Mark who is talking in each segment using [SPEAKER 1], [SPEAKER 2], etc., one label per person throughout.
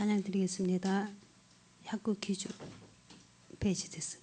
[SPEAKER 1] 찬양 드리겠습니다. 야구 기주 페이지 됐어요.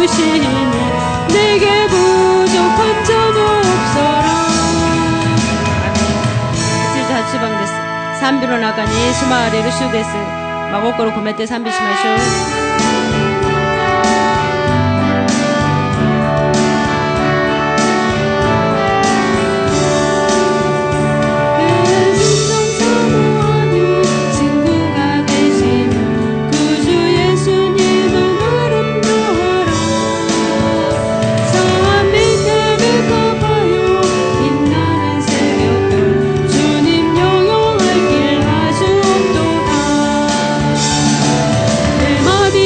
[SPEAKER 1] 주시니 내게 부족한 점 없어라. 아멘. 자취방です。賛美の中に住まわれる主です。真心込めて賛美しましょう。
[SPEAKER 2] 내 마디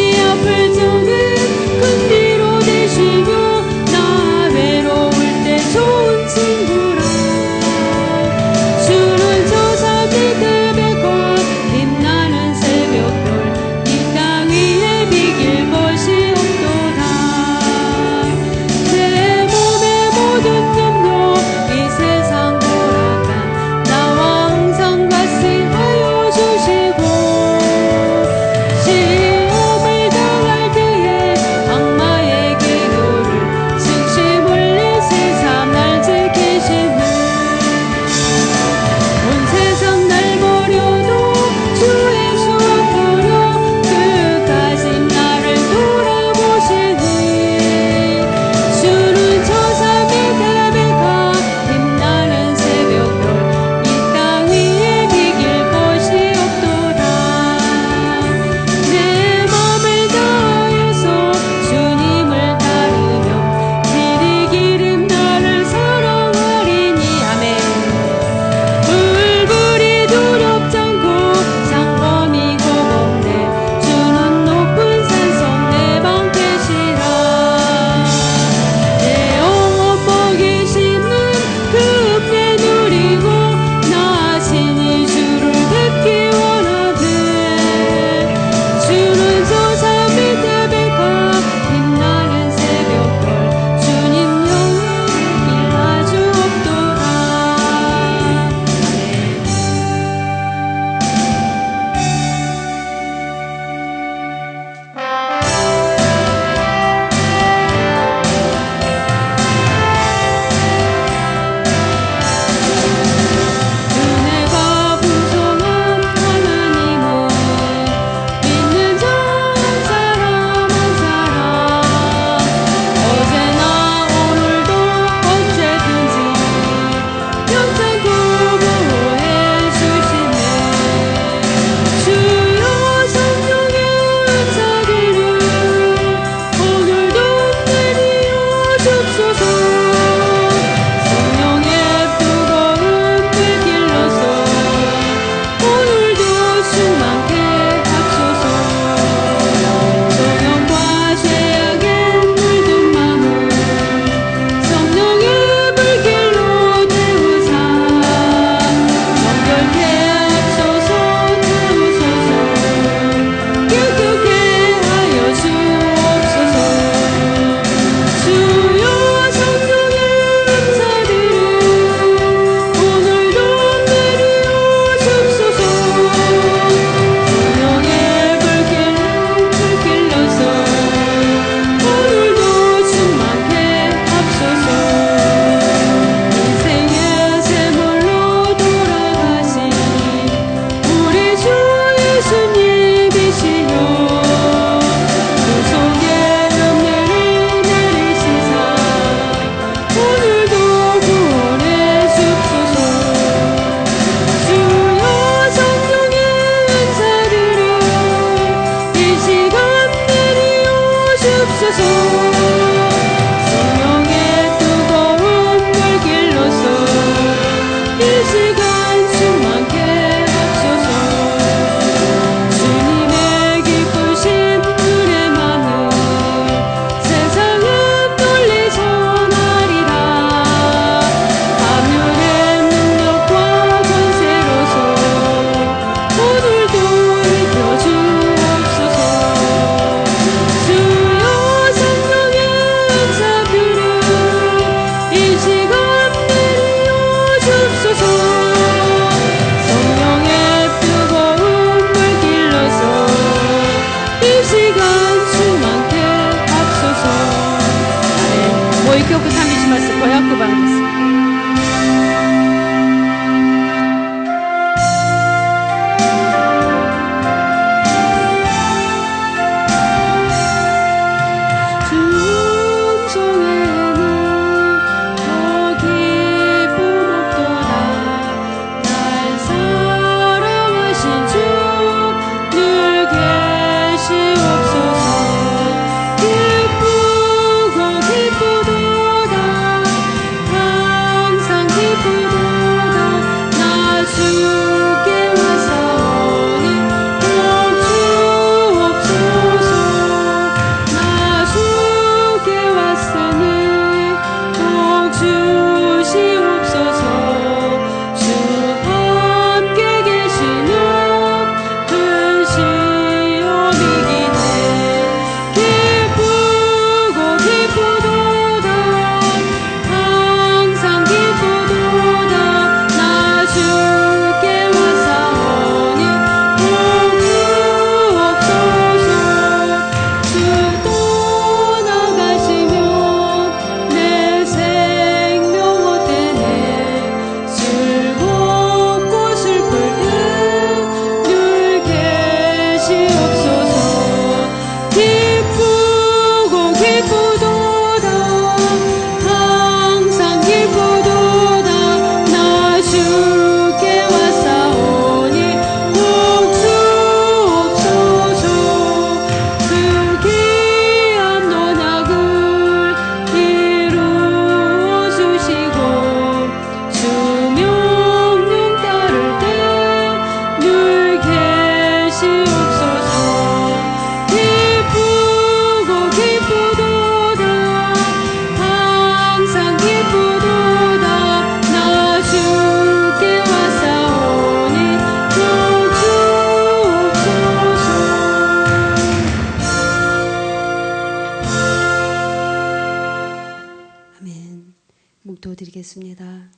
[SPEAKER 1] 드리겠습니다.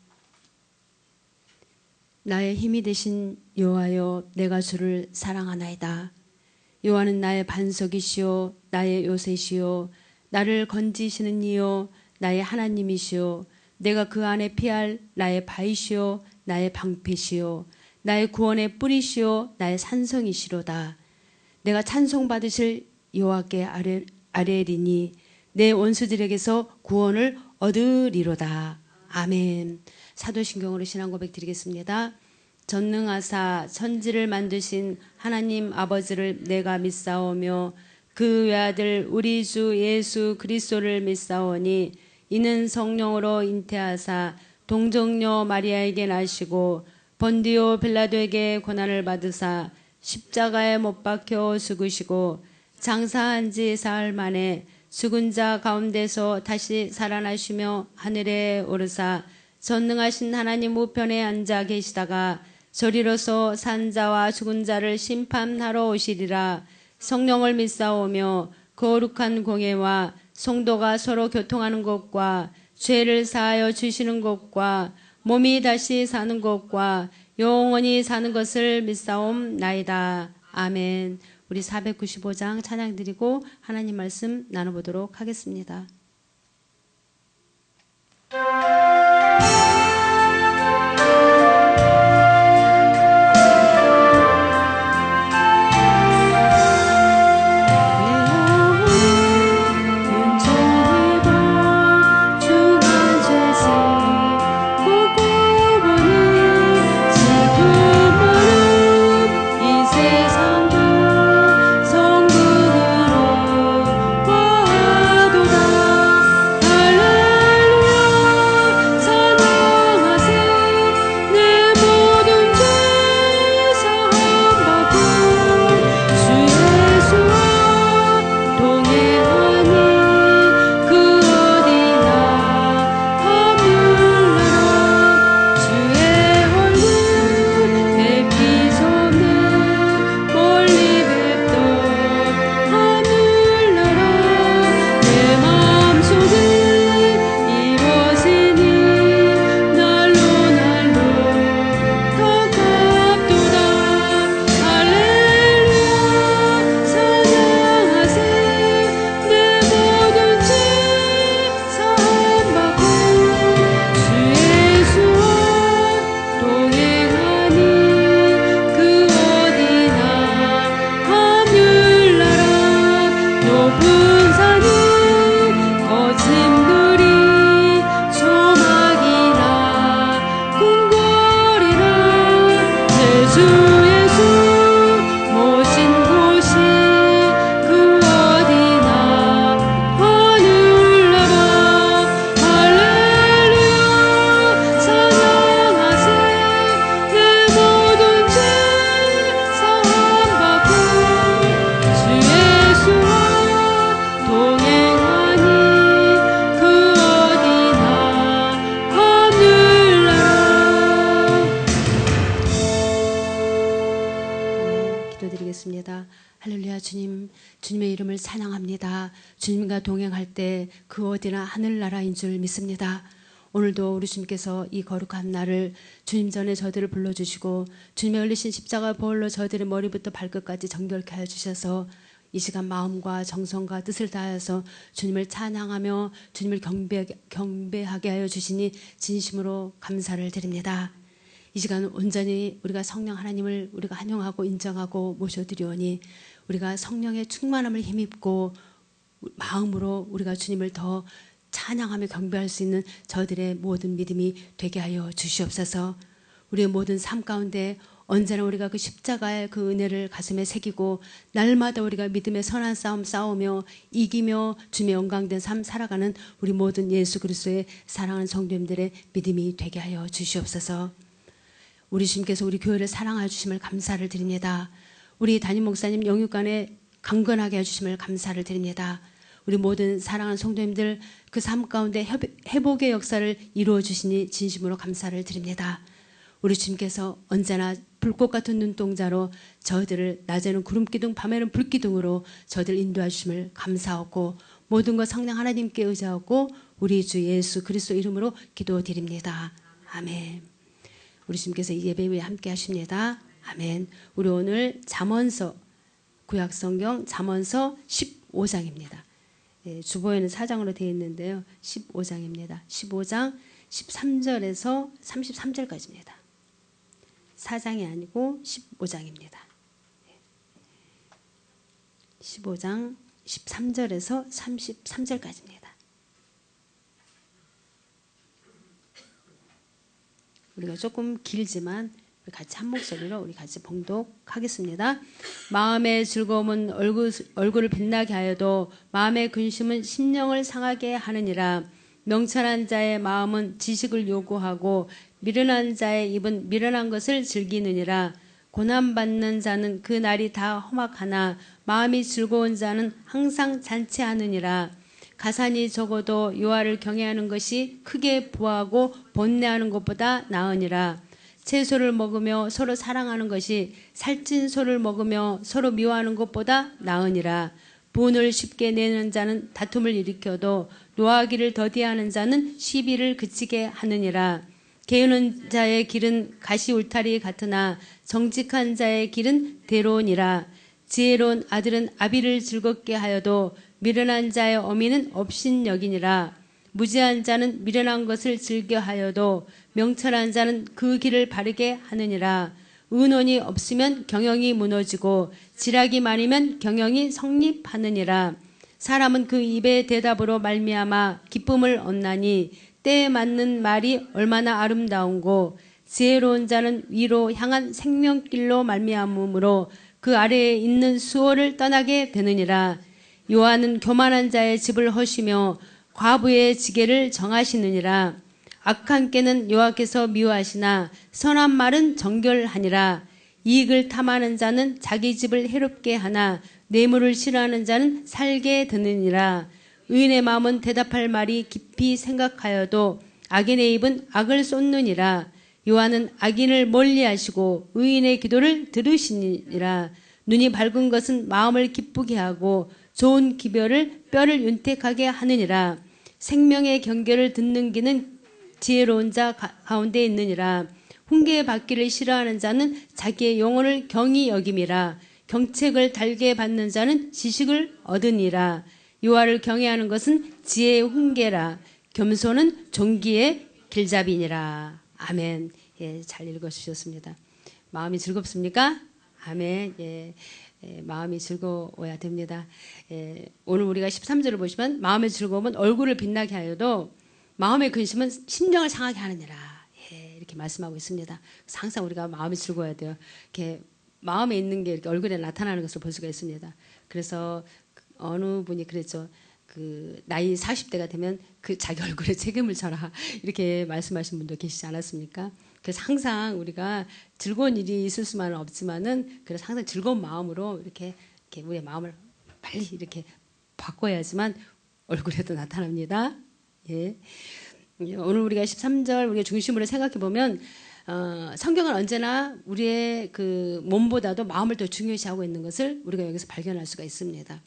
[SPEAKER 1] 나의 힘이 되신 여호와여, 내가 주를 사랑하나이다. 여호와는 나의 반석이시오, 나의 요새시오, 나를 건지시는 이요, 나의 하나님이시오. 내가 그 안에 피할 나의 바위시오, 나의 방패시오, 나의 구원의 뿌리시오, 나의 산성이시로다. 내가 찬송받으실 여호와께 아뢰리니 내 원수들에게서 구원을 얻으리로다. 아멘. 사도신경으로 신앙 고백 드리겠습니다. 전능하사 천지를 만드신 하나님 아버지를 내가 믿사오며 그 외아들 우리 주 예수 그리스도를 믿사오니 이는 성령으로 잉태하사 동정녀 마리아에게 나시고 본디오 빌라도에게 고난을 받으사 십자가에 못 박혀 죽으시고 장사한 지 사흘 만에 죽은 자 가운데서 다시 살아나시며 하늘에 오르사 전능하신 하나님 우편에 앉아 계시다가 저리로서 산 자와 죽은 자를 심판하러 오시리라. 성령을 믿사오며 거룩한 공예와 성도가 서로 교통하는 것과 죄를 사하여 주시는 것과 몸이 다시 사는 것과 영원히 사는 것을 믿사옵나이다. 아멘. 우리 495장 찬양 드리고 하나님 말씀 나눠보도록 하겠습니다.
[SPEAKER 2] 할렐루야
[SPEAKER 1] 기도하겠습니다. 할렐루야. 주님, 주님의 이름을 찬양합니다. 주님과 동행할 때 그 어디나 하늘나라인 줄 믿습니다. 오늘도 우리 주님께서 이 거룩한 날을 주님 전에 저들을 불러주시고 주님의 흘리신 십자가 보혈로 저들의 머리부터 발끝까지 정결케 하여 주셔서 이 시간 마음과 정성과 뜻을 다하여서 주님을 찬양하며 주님을 경배하게 하여 주시니 진심으로 감사를 드립니다. 이 시간 온전히 우리가 성령 하나님을 우리가 환영하고 인정하고 모셔드리오니 우리가 성령의 충만함을 힘입고 마음으로 우리가 주님을 더 찬양하며 경배할 수 있는 저들의 모든 믿음이 되게 하여 주시옵소서. 우리의 모든 삶 가운데 언제나 우리가 그 십자가의 그 은혜를 가슴에 새기고 날마다 우리가 믿음의 선한 싸움 싸우며 이기며 주님의 영광된 삶 살아가는 우리 모든 예수 그리스도의 사랑하는 성도님들의 믿음이 되게 하여 주시옵소서. 우리 주님께서 우리 교회를 사랑하여 주심을 감사를 드립니다. 우리 담임 목사님 영육간에 강건하게 해주심을 감사를 드립니다. 우리 모든 사랑하는 성도님들 그 삶 가운데 회복의 역사를 이루어 주시니 진심으로 감사를 드립니다. 우리 주님께서 언제나 불꽃 같은 눈동자로 저희들을 낮에는 구름기둥 밤에는 불기둥으로 저희들을 인도해 주심을 감사하고 모든 것 성령 하나님께 의지하고 우리 주 예수 그리스도 이름으로 기도드립니다. 아멘. 우리 주님께서 이 예배 위에 함께 하십니다. 아멘. 우리 오늘 잠언서 구약성경 잠언서 15장입니다. 예, 주보에는 4장으로 되어 있는데요. 15장입니다. 15장 13절에서 33절까지입니다. 4장이 아니고 15장입니다. 15장 13절에서 33절까지입니다. 우리가 조금 길지만 우리 같이 한 목소리로 우리 같이 봉독하겠습니다. 마음의 즐거움은 얼굴을 빛나게 하여도 마음의 근심은 심령을 상하게 하느니라. 명철한 자의 마음은 지식을 요구하고 미련한 자의 입은 미련한 것을 즐기느니라. 고난받는 자는 그 날이 다 험악하나 마음이 즐거운 자는 항상 잔치하느니라. 가산이 적어도 여호와를 경외하는 것이 크게 부하고 번뇌하는 것보다 나으니라. 채소를 먹으며 서로 사랑하는 것이 살찐 소를 먹으며 서로 미워하는 것보다 나으니라. 분을 쉽게 내는 자는 다툼을 일으켜도 노하기를 더디하는 자는 시비를 그치게 하느니라. 게으른 자의 길은 가시 울타리 같으나 정직한 자의 길은 대로니라. 지혜로운 아들은 아비를 즐겁게 하여도 미련한 자의 어미는 업신여기니라. 무지한 자는 미련한 것을 즐겨하여도 명철한 자는 그 길을 바르게 하느니라. 의논이 없으면 경영이 무너지고 지략이 많으면 경영이 성립하느니라. 사람은 그 입의 대답으로 말미암아 기쁨을 얻나니 때에 맞는 말이 얼마나 아름다운고 지혜로운 자는 위로 향한 생명길로 말미암음으로 그 아래에 있는 수호를 떠나게 되느니라. 여호와는 교만한 자의 집을 허시며 과부의 지게를 정하시느니라. 악한 깨는 여호와께서 미워하시나 선한 말은 정결하니라. 이익을 탐하는 자는 자기 집을 해롭게 하나 뇌물을 싫어하는 자는 살게 되느니라. 의인의 마음은 대답할 말이 깊이 생각하여도 악인의 입은 악을 쏟느니라. 여호와는 악인을 멀리하시고 의인의 기도를 들으시니라. 눈이 밝은 것은 마음을 기쁘게 하고 좋은 기별을 뼈를 윤택하게 하느니라. 생명의 경계를 듣는 귀는 지혜로운 자 가운데 있느니라. 훈계 받기를 싫어하는 자는 자기의 영혼을 경히 여김이라. 경책을 달게 받는 자는 지식을 얻으니라. 여호와를 경외하는 것은 지혜의 훈계라. 겸손은 존귀의 길잡이니라. 아멘. 예, 잘 읽어주셨습니다. 마음이 즐겁습니까? 아멘. 예. 마음이 즐거워야 됩니다. 오늘 우리가 13절을 보시면 마음의 즐거움은 얼굴을 빛나게 하여도 마음의 근심은 심령을 상하게 하느니라. 이렇게 말씀하고 있습니다. 항상 우리가 마음이 즐거워야 돼요. 이렇게 마음에 있는 게 이렇게 얼굴에 나타나는 것을 볼 수가 있습니다. 그래서 어느 분이 그랬죠. 그 나이 40대가 되면 그 자기 얼굴에 책임을 져라 이렇게 말씀하신 분도 계시지 않았습니까? 그래서 항상 우리가 즐거운 일이 있을 수만은 없지만은 그래서 항상 즐거운 마음으로 이렇게 우리의 마음을 빨리 이렇게 바꿔야지만 얼굴에도 나타납니다. 예. 오늘 우리가 13절 우리가 중심으로 생각해 보면 성경은 언제나 우리의 그 몸보다도 마음을 더 중요시하고 있는 것을 우리가 여기서 발견할 수가 있습니다.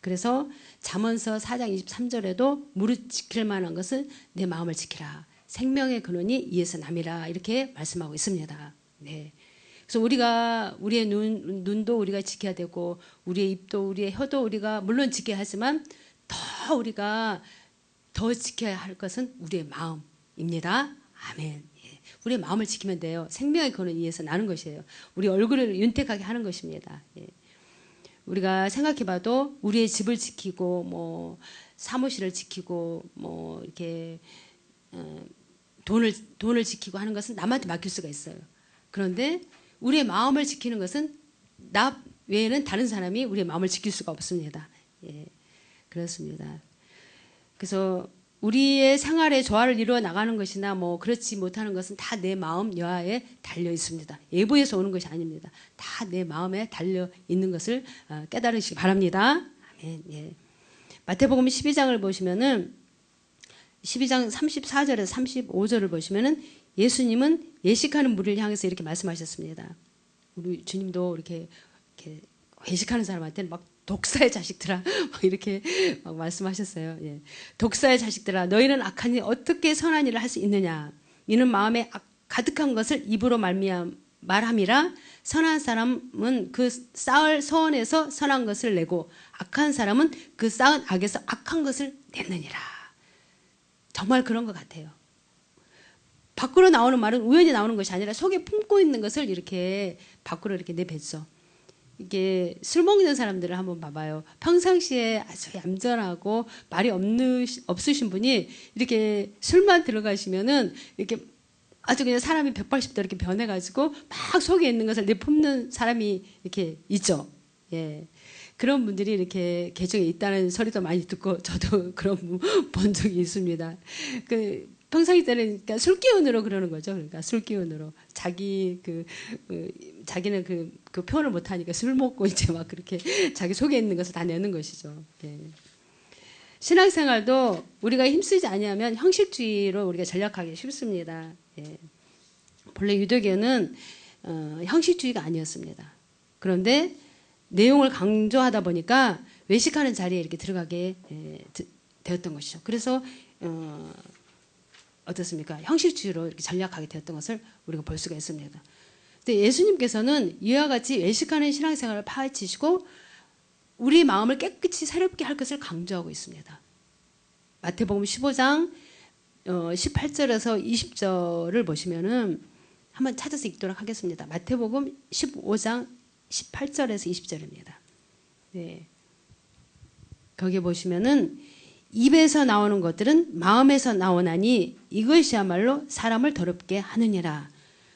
[SPEAKER 1] 그래서 잠언서 4장 23절에도 무릇 지킬 만한 것은 내 마음을 지키라. 생명의 근원이 이에서 남이라. 이렇게 말씀하고 있습니다. 네. 그래서 우리가 우리의 눈도 우리가 지켜야 되고 우리의 입도 우리의 혀도 우리가 물론 지켜야 하지만 더 우리가 더 지켜야 할 것은 우리의 마음입니다. 아멘. 예. 우리의 마음을 지키면 돼요. 생명의 근원 이에서 나는 것이에요. 우리 얼굴을 윤택하게 하는 것입니다. 예. 우리가 생각해봐도 우리의 집을 지키고 뭐 사무실을 지키고 뭐 이렇게 돈을 지키고 하는 것은 남한테 맡길 수가 있어요. 그런데 우리의 마음을 지키는 것은 나 외에는 다른 사람이 우리의 마음을 지킬 수가 없습니다. 예, 그렇습니다. 그래서 우리의 생활에 조화를 이루어 나가는 것이나 뭐 그렇지 못하는 것은 다 내 마음 여하에 달려 있습니다. 외부에서 오는 것이 아닙니다. 다 내 마음에 달려 있는 것을 깨달으시기 바랍니다. 아멘. 예. 마태복음 12장을 보시면은 12장 34절에서 35절을 보시면은 예수님은 예식하는 무리를 향해서 이렇게 말씀하셨습니다. 우리 주님도 이렇게 회식하는 사람한테는 막 독사의 자식들아 막 이렇게 막 말씀하셨어요. 예. 독사의 자식들아 너희는 악하니 어떻게 선한 일을 할 수 있느냐. 이는 마음에 가득한 것을 입으로 말함이라. 선한 사람은 그 쌓을 서원에서 선한 것을 내고 악한 사람은 그 쌓은 악에서 악한 것을 내느니라. 정말 그런 것 같아요. 밖으로 나오는 말은 우연히 나오는 것이 아니라 속에 품고 있는 것을 이렇게 밖으로 이렇게 내뱉죠. 이게 술 먹는 사람들을 한번 봐봐요. 평상시에 아주 얌전하고 말이 없으신 분이 이렇게 술만 들어가시면은 이렇게 아주 그냥 사람이 180도 이렇게 변해가지고 막 속에 있는 것을 내뿜는 사람이 이렇게 있죠. 예. 그런 분들이 이렇게 계정에 있다는 소리도 많이 듣고 저도 그런 분 본 적이 있습니다. 평상시 때는 그러니까 술 기운으로 그러는 거죠. 그러니까 술 기운으로 자기는 그 표현을 못 하니까 술 먹고 이제 막 그렇게 자기 속에 있는 것을 다 내는 것이죠. 예. 신앙생활도 우리가 힘쓰지 아니하면 형식주의로 우리가 전락하기 쉽습니다. 예. 본래 유대교는 형식주의가 아니었습니다. 그런데 내용을 강조하다 보니까 외식하는 자리에 이렇게 들어가게 되었던 것이죠. 그래서 어떻습니까? 형식주의로 이렇게 전략하게 되었던 것을 우리가 볼 수가 있습니다. 근데 예수님께서는 이와 같이 외식하는 신앙생활을 파헤치시고 우리 마음을 깨끗이 새롭게 할 것을 강조하고 있습니다. 마태복음 15장 18절에서 20절을 보시면은 한번 찾아서 읽도록 하겠습니다. 마태복음 15장 18절에서 20절입니다. 네. 거기 보시면은 입에서 나오는 것들은 마음에서 나오나니 이것이야말로 사람을 더럽게 하느니라.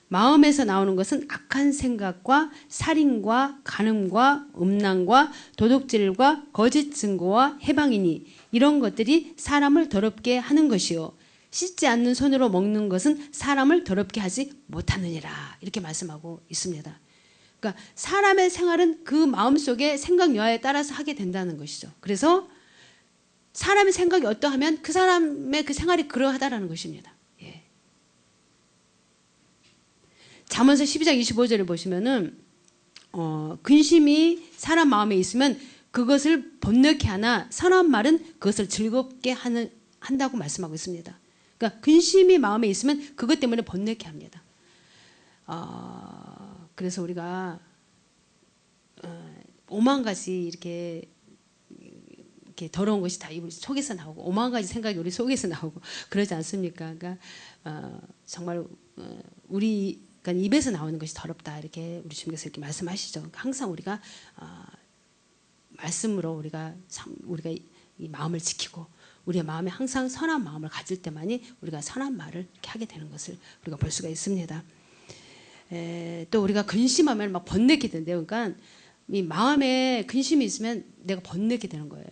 [SPEAKER 1] 마음에서 나오는 것은 악한 생각과 살인과 간음과 음란과 도둑질과 거짓 증거와 해방이니 이런 것들이 사람을 더럽게 하는 것이요. 씻지 않는 손으로 먹는 것은 사람을 더럽게 하지 못하느니라. 이렇게 말씀하고 있습니다. 그러니까 사람의 생활은 그 마음속의 생각 여하에 따라서 하게 된다는 것이죠. 그래서 사람의 생각이 어떠하면 그 사람의 그 생활이 그러하다라는 것입니다. 예. 잠언서 12장 25절을 보시면은 근심이 사람 마음에 있으면 그것을 번뇌케 하나 선한 말은 그것을 즐겁게 한다고 말씀하고 있습니다. 그러니까 근심이 마음에 있으면 그것 때문에 번뇌케 합니다. 그래서 우리가 오만 가지 이렇게 더러운 것이 다 우리 속에서 나오고 오만 가지 생각이 우리 속에서 나오고 그러지 않습니까? 그러니까 정말 그러니까 입에서 나오는 것이 더럽다 이렇게 우리 주님께서 이렇게 말씀하시죠. 그러니까 항상 우리가 말씀으로 우리가 이 마음을 지키고 우리의 마음에 항상 선한 마음을 가질 때만이 우리가 선한 말을 이렇게 하게 되는 것을 우리가 볼 수가 있습니다. 또 우리가 근심하면 막 번뇌게 된대요. 그러니까 이 마음에 근심이 있으면 내가 번뇌게 되는 거예요.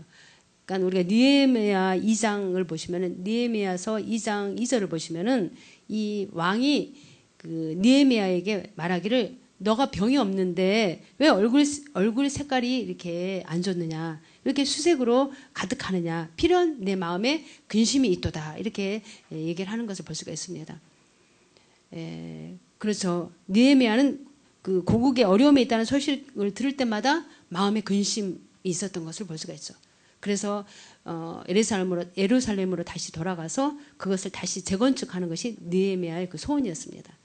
[SPEAKER 1] 그러니까 우리가 느헤미야 2장을 보시면은 느헤미야서 2장 2절을 보시면은 이 왕이 그 느헤미야에게 말하기를 너가 병이 없는데 왜 얼굴 색깔이 이렇게 안 좋느냐 이렇게 수색으로 가득하느냐 필연 내 마음에 근심이 있도다 이렇게 얘기를 하는 것을 볼 수가 있습니다. 그렇죠. 느헤미야는 그 고국의 어려움에 있다는 소식을 들을 때마다 마음에 근심이 있었던 것을 볼 수가 있죠. 그래서 예루살렘으로 다시 돌아가서 그것을 다시 재건축하는 것이 느헤미야의 그 소원이었습니다.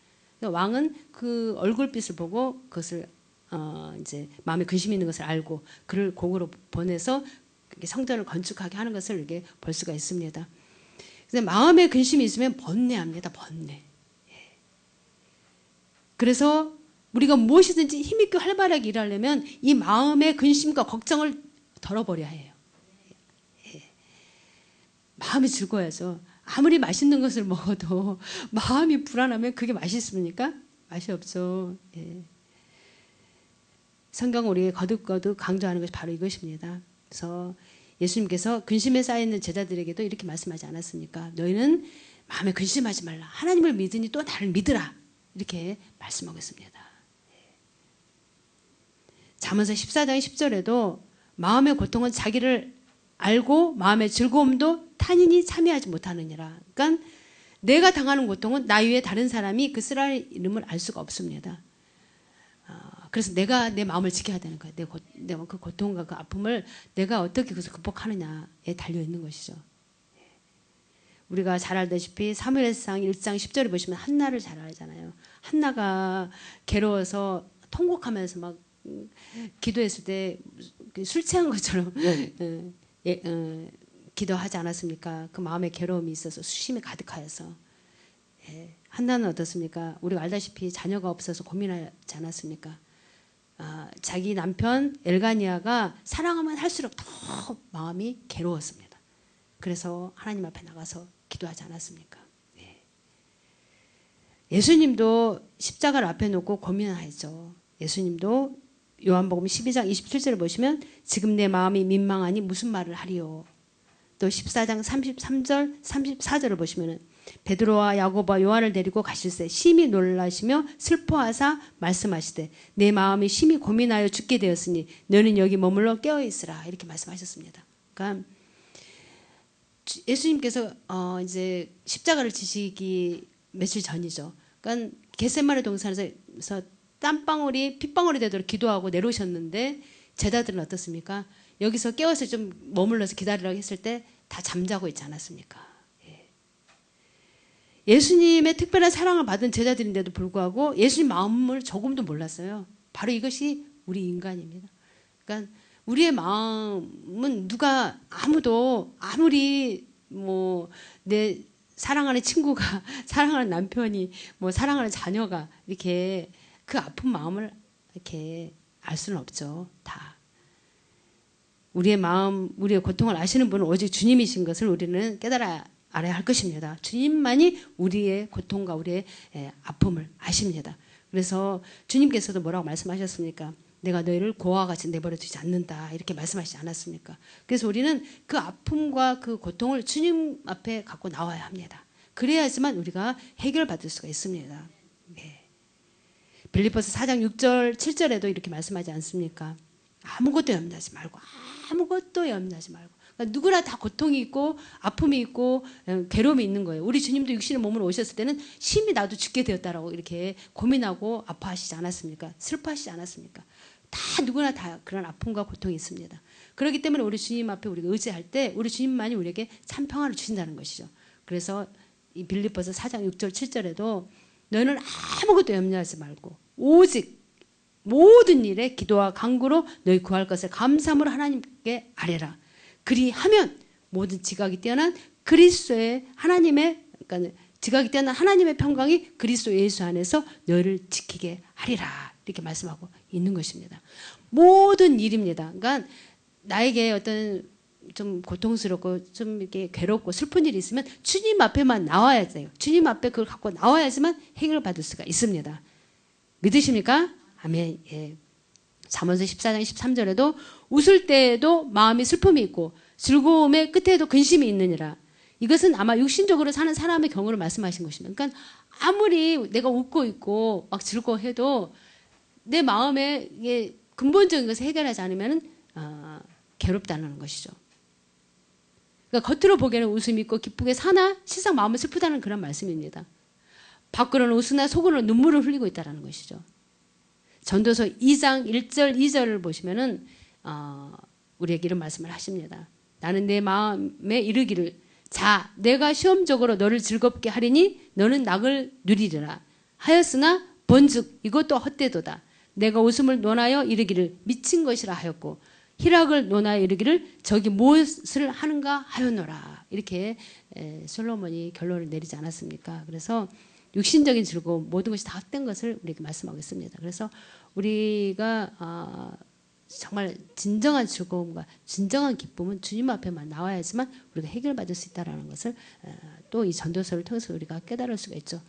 [SPEAKER 1] 왕은 그 얼굴빛을 보고 그것을 이제 마음에 근심이 있는 것을 알고 그를 고국으로 보내서 성전을 건축하게 하는 것을 이렇게 볼 수가 있습니다. 근데 마음에 근심이 있으면 번뇌합니다. 번뇌. 그래서 우리가 무엇이든지 힘있게 활발하게 일하려면 이 마음의 근심과 걱정을 덜어버려야 해요. 마음이 즐거워야죠. 아무리 맛있는 것을 먹어도 마음이 불안하면 그게 맛있습니까? 맛이 없죠. 성경은 우리에게 거듭거듭 강조하는 것이 바로 이것입니다. 그래서 예수님께서 근심에 쌓여있는 제자들에게도 이렇게 말씀하지 않았습니까? 너희는 마음에 근심하지 말라. 하나님을 믿으니 또 나를 믿으라. 이렇게 말씀하고 있습니다. 잠언서 14장 10절에도 마음의 고통은 자기를 알고 마음의 즐거움도 타인이 참여하지 못하느니라. 그러니까 내가 당하는 고통은 나 외에 다른 사람이 그 쓰라린 이름을 알 수가 없습니다. 그래서 내가 내 마음을 지켜야 되는 거예요. 내 그 고통과 그 아픔을 내가 어떻게 그것을 극복하느냐에 달려있는 것이죠. 우리가 잘 알다시피 사무엘상 1장 10절에 보시면 한나를 잘 알잖아요. 한나가 괴로워서 통곡하면서 막 기도했을 때 술 취한 것처럼 기도하지 않았습니까? 그 마음에 괴로움이 있어서 수심이 가득하여서. 한나는 어떻습니까? 우리가 알다시피 자녀가 없어서 고민하지 않았습니까? 자기 남편 엘가니아가 사랑하면 할수록 더 마음이 괴로웠습니다. 그래서 하나님 앞에 나가서 기도하지 않았습니까? 예수님도 십자가를 앞에 놓고 고민하죠. 예수님도 요한복음 12장 27절을 보시면 지금 내 마음이 민망하니 무슨 말을 하리요. 또 14장 33절 34절을 보시면 베드로와 야고보와 요한을 데리고 가실새 심히 놀라시며 슬퍼하사 말씀하시되 내 마음이 심히 고민하여 죽게 되었으니 너는 여기 머물러 깨어있으라. 이렇게 말씀하셨습니다. 그러니까 예수님께서 이제 십자가를 지시기 며칠 전이죠. 그러니까 겟세마네 동산에서 땀방울이 핏방울이 되도록 기도하고 내려오셨는데 제자들은 어떻습니까? 여기서 깨어서 좀 머물러서 기다리라고 했을 때 다 잠자고 있지 않았습니까? 예수님의 특별한 사랑을 받은 제자들인데도 불구하고 예수님 마음을 조금도 몰랐어요. 바로 이것이 우리 인간입니다. 그러니까 우리의 마음은 누가 아무도 아무리 뭐 내 사랑하는 친구가 사랑하는 남편이 뭐 사랑하는 자녀가 이렇게 그 아픈 마음을 이렇게 알 수는 없죠. 다. 우리의 마음, 우리의 고통을 아시는 분은 오직 주님이신 것을 우리는 깨달아 알아야 할 것입니다. 주님만이 우리의 고통과 우리의 아픔을 아십니다. 그래서 주님께서도 뭐라고 말씀하셨습니까? 내가 너희를 고아와 같이 내버려 두지 않는다. 이렇게 말씀하시지 않았습니까? 그래서 우리는 그 아픔과 그 고통을 주님 앞에 갖고 나와야 합니다. 그래야지만 우리가 해결받을 수가 있습니다. 빌립보서 4장 6절 7절에도 이렇게 말씀하지 않습니까? 아무것도 염려하지 말고 아무것도 염려하지 말고 그러니까 누구나 다 고통이 있고 아픔이 있고 괴로움이 있는 거예요. 우리 주님도 육신의 몸으로 오셨을 때는 심히 나도 죽게 되었다라고 이렇게 고민하고 아파하시지 않았습니까? 슬퍼하시지 않았습니까? 다 누구나 다 그런 아픔과 고통이 있습니다. 그렇기 때문에 우리 주님 앞에 우리가 의지할 때 우리 주님만이 우리에게 참 평화를 주신다는 것이죠. 그래서 이 빌립보서 4장 6절 7절에도 너희는 아무것도 염려하지 말고 오직 모든 일에 기도와 간구로 너희 구할 것을 감사함으로 하나님께 아뢰라. 그리하면 모든 지각이 뛰어난 그리스도의 하나님의 그러니까 지각이 뛰어난 하나님의 평강이 그리스도 예수 안에서 너희를 지키게 하리라. 이렇게 말씀하고 있는 것입니다. 모든 일입니다. 그러니까 나에게 어떤 좀 고통스럽고 좀 이렇게 괴롭고 슬픈 일이 있으면 주님 앞에만 나와야 돼요. 주님 앞에 그걸 갖고 나와야지만 해결을 받을 수가 있습니다. 믿으십니까? 아멘. 예. 잠언서 14장 13절에도 웃을 때에도 마음이 슬픔이 있고 즐거움의 끝에도 근심이 있느니라. 이것은 아마 육신적으로 사는 사람의 경우를 말씀하신 것입니다. 그러니까 아무리 내가 웃고 있고 막 즐거워해도 내 마음에 이게 근본적인 것을 해결하지 않으면 괴롭다는 것이죠. 그러니까 겉으로 보기에는 웃음이 있고 기쁘게 사나 실상 마음은 슬프다는 그런 말씀입니다. 밖으로는 웃으나 속으로는 눈물을 흘리고 있다는 것이죠. 전도서 2장 1절 2절을 보시면은 우리에게 이런 말씀을 하십니다. 나는 내 마음에 이르기를 자 내가 시험적으로 너를 즐겁게 하리니 너는 낙을 누리리라 하였으나 본즉 이것도 헛되도다. 내가 웃음을 논하여 이르기를 미친 것이라 하였고 희락을 논하여 이르기를 저기 무엇을 하는가 하였노라. 이렇게 솔로몬이 결론을 내리지 않았습니까? 그래서 육신적인 즐거움 모든 것이 다 헛된 것을 우리에게 말씀하고 있습니다. 그래서 우리가 정말 진정한 즐거움과 진정한 기쁨은 주님 앞에만 나와야지만 우리가 해결받을 수 있다는 것을 또 이 전도서를 통해서 우리가 깨달을 수가 있죠.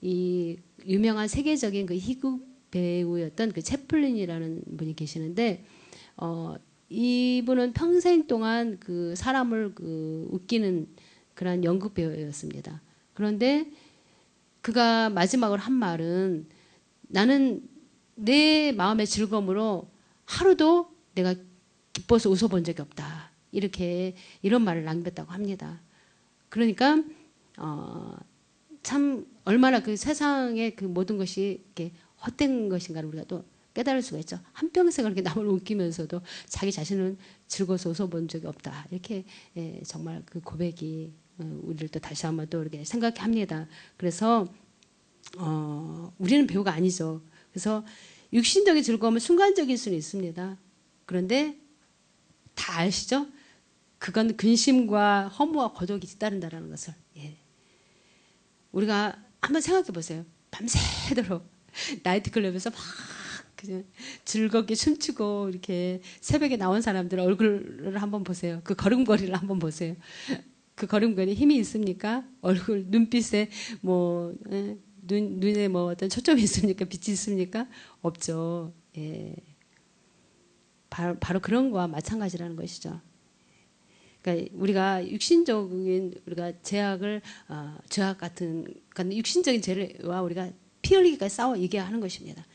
[SPEAKER 1] 이 유명한 세계적인 그 희극 배우였던 그 채플린이라는 분이 계시는데 이분은 평생 동안 그 사람을 그 웃기는 그런 연극 배우였습니다. 그런데 그가 마지막으로 한 말은 나는 내 마음의 즐거움으로 하루도 내가 기뻐서 웃어본 적이 없다. 이런 말을 남겼다고 합니다. 그러니까 참 얼마나 그 세상의 그 모든 것이 이렇게 헛된 것인가를 우리가 또 깨달을 수가 있죠. 한평생을 이렇게 남을 웃기면서도 자기 자신은 즐거워서 웃어본 적이 없다. 이렇게 정말 그 고백이 우리를 또 다시 한번 또 이렇게 생각해 합니다. 그래서 우리는 배우가 아니죠. 그래서 육신적인 즐거움은 순간적일 수는 있습니다. 그런데 다 아시죠? 그건 근심과 허무와 고독이 뒤따른다는 것을. 우리가 한번 생각해 보세요. 밤새도록 나이트클럽에서 막 그냥 즐겁게 춤추고 이렇게 새벽에 나온 사람들 얼굴을 한번 보세요. 그 걸음걸이를 한번 보세요. 그 걸음걸이 힘이 있습니까? 얼굴 눈빛에 뭐 눈에 뭐 어떤 초점이 있습니까? 빛이 있습니까? 없죠. 바로 그런 거와 마찬가지라는 것이죠. 그러니까 우리가 육신적인 우리가 죄악 같은 그러니까 육신적인 죄와 우리가 피 흘리기까지 싸워 이겨야 하는 것입니다.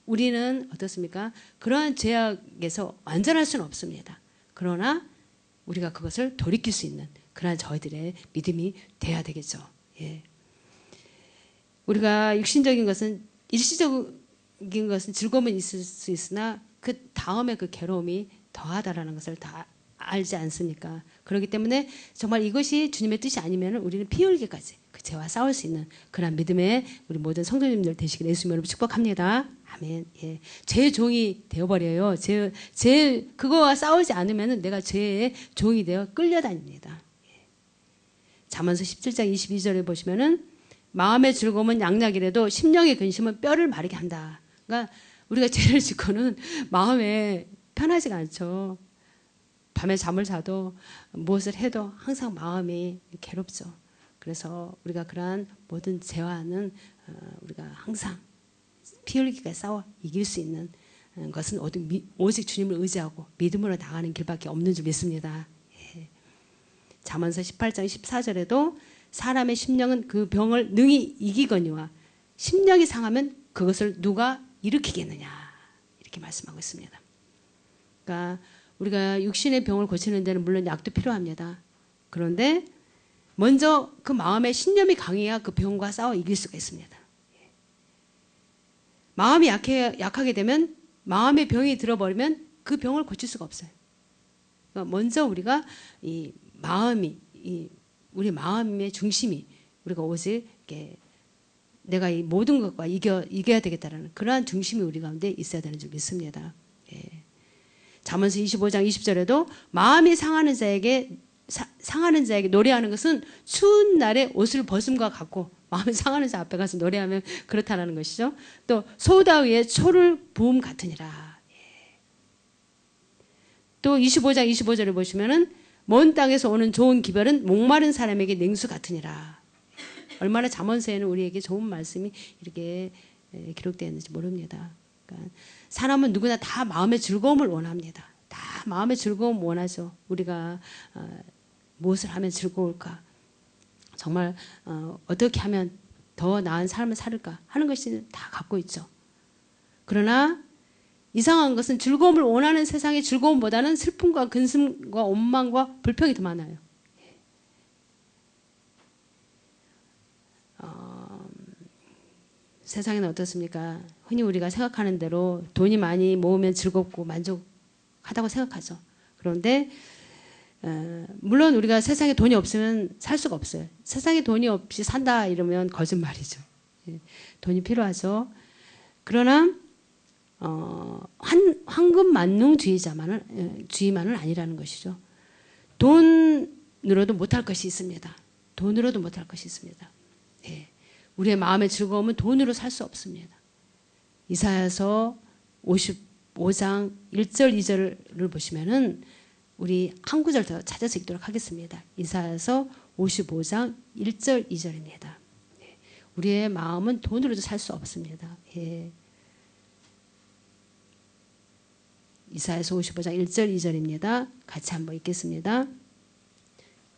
[SPEAKER 1] 우리는 어떻습니까? 그러한 죄악에서 완전할 수는 없습니다. 그러나 우리가 그것을 돌이킬 수 있는 그러한 저희들의 믿음이 돼야 되겠죠. 우리가 육신적인 것은 일시적인 것은 즐거움은 있을 수 있으나 그 다음에 그 괴로움이 더하다라는 것을 다 알지 않습니까? 그렇기 때문에 정말 이것이 주님의 뜻이 아니면 우리는 피 흘기까지 그 죄와 싸울 수 있는 그런 믿음의 우리 모든 성도님들 되시길 예수님 이름으로 축복합니다. 아멘. 죄의 종이 되어버려요. 그거와 싸우지 않으면 내가 죄의 종이 되어 끌려다닙니다. 잠언서 17장 22절에 보시면은 마음의 즐거움은 양약이라도 심령의 근심은 뼈를 마르게 한다. 그러니까 우리가 죄를 짓고는 마음에 편하지가 않죠. 밤에 잠을 자도 무엇을 해도 항상 마음이 괴롭죠. 그래서 우리가 그러한 모든 죄와는 우리가 항상 피 흘리기까지 싸워 이길 수 있는 것은 오직 주님을 의지하고 믿음으로 나가는 길밖에 없는 줄 믿습니다. 잠언서 18장 14절에도 사람의 심령은 그 병을 능히 이기거니와 심령이 상하면 그것을 누가 일으키겠느냐 이렇게 말씀하고 있습니다. 그러니까 우리가 육신의 병을 고치는 데는 물론 약도 필요합니다. 그런데 먼저 그 마음의 신념이 강해야 그 병과 싸워 이길 수가 있습니다. 마음이 약하게 되면 마음의 병이 들어버리면 그 병을 고칠 수가 없어요. 그러니까 먼저 우리가 이 마음이 우리 마음의 중심이 우리가 오직 이렇게 내가 이 모든 것과 이겨야 되겠다라는 그러한 중심이 우리 가운데 있어야 되는 줄 믿습니다. 잠언서 25장 20절에도 마음이 상하는 자에게 노래하는 것은 추운 날에 옷을 벗음과 같고 마음이 상하는 자 앞에 가서 노래하면 그렇다라는 것이죠. 또 소다 위에 초를 부음 같으니라. 또 25장 25절을 보시면은 먼 땅에서 오는 좋은 기별은 목마른 사람에게 냉수 같으니라. 얼마나 잠언서에는 우리에게 좋은 말씀이 이렇게 기록되어 있는지 모릅니다. 그러니까 사람은 누구나 다 마음의 즐거움을 원합니다. 다 마음의 즐거움 원하죠. 우리가 무엇을 하면 즐거울까? 정말 어떻게 하면 더 나은 삶을 살을까 하는 것이 다 갖고 있죠. 그러나 이상한 것은 즐거움을 원하는 세상의 즐거움보다는 슬픔과 근심과 원망과 불평이 더 많아요. 세상에는 어떻습니까? 흔히 우리가 생각하는 대로 돈이 많이 모으면 즐겁고 만족하다고 생각하죠. 그런데 물론 우리가 세상에 돈이 없으면 살 수가 없어요. 세상에 돈이 없이 산다 이러면 거짓말이죠. 예, 돈이 필요하죠. 그러나 주의만은 아니라는 것이죠. 돈으로도 못할 것이 있습니다. 돈으로도 못할 것이 있습니다. 예, 우리의 마음의 즐거움은 돈으로 살 수 없습니다. 이사야서 55장 1절 2절을 보시면은 우리 한 구절 더 찾아서 읽도록 하겠습니다. 이사야서 55장 1절 2절입니다. 우리의 마음은 돈으로도 살 수 없습니다. 예. 이사야서 55장 1절 2절입니다. 같이 한번 읽겠습니다.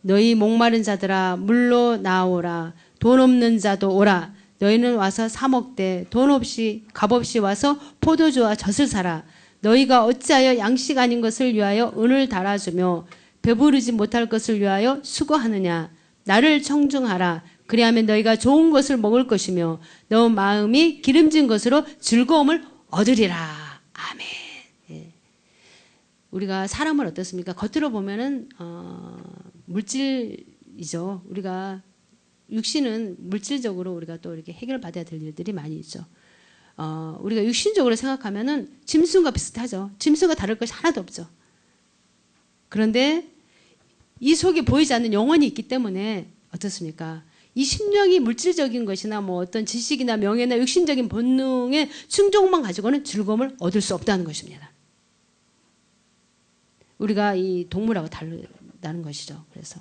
[SPEAKER 1] 너희 목마른 자들아 물로 나오라. 돈 없는 자도 오라. 너희는 와서 사 먹되 돈 없이 값없이 와서 포도주와 젖을 사라. 너희가 어찌하여 양식 아닌 것을 위하여 은을 달아주며 배부르지 못할 것을 위하여 수고하느냐. 나를 청중하라. 그리하면 너희가 좋은 것을 먹을 것이며 너 마음이 기름진 것으로 즐거움을 얻으리라. 아멘. 예. 우리가 사람을 어떻습니까? 겉으로 보면은 물질이죠. 우리가 육신은 물질적으로 우리가 또 이렇게 해결받아야 될 일들이 많이 있죠. 우리가 육신적으로 생각하면은 짐승과 비슷하죠. 짐승과 다를 것이 하나도 없죠. 그런데 이 속에 보이지 않는 영혼이 있기 때문에 어떻습니까? 이 심령이 물질적인 것이나 뭐 어떤 지식이나 명예나 육신적인 본능의 충족만 가지고는 즐거움을 얻을 수 없다는 것입니다. 우리가 이 동물하고 다르다는 것이죠. 그래서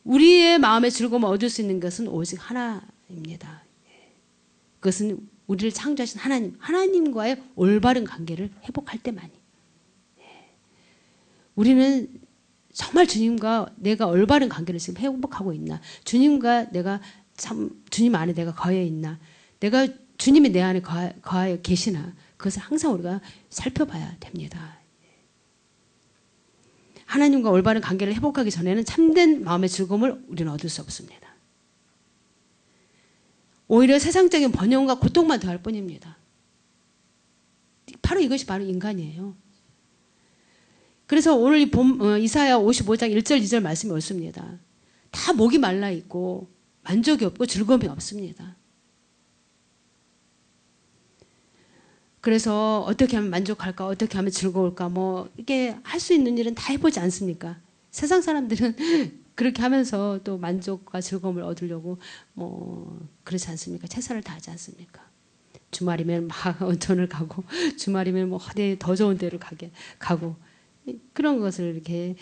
[SPEAKER 1] 우리의 마음의 즐거움을 얻을 수 있는 것은 오직 하나입니다. 그것은 우리를 창조하신 하나님과의 올바른 관계를 회복할 때만이. 우리는 정말 주님과 내가 올바른 관계를 지금 회복하고 있나? 주님과 내가 주님 안에 내가 거해 있나? 내가 주님이 내 안에 거하여 계시나? 그것을 항상 우리가 살펴봐야 됩니다. 하나님과 올바른 관계를 회복하기 전에는 참된 마음의 즐거움을 우리는 얻을 수 없습니다. 오히려 세상적인 번영과 고통만 더할 뿐입니다. 바로 이것이 바로 인간이에요. 그래서 오늘 이사야 55장 1절 2절 말씀이 옳습니다. 다 목이 말라 있고 만족이 없고 즐거움이 없습니다. 그래서 어떻게 하면 만족할까? 어떻게 하면 즐거울까? 뭐 이렇게 할 수 있는 일은 다 해보지 않습니까? 세상 사람들은 그렇게 하면서 또 만족과 즐거움을 얻으려고 뭐 그렇지 않습니까? 최선을 다하지 않습니까? 주말이면 막 온천을 가고 주말이면 뭐 어디 더 좋은 데를 가고 그런 것을 이렇게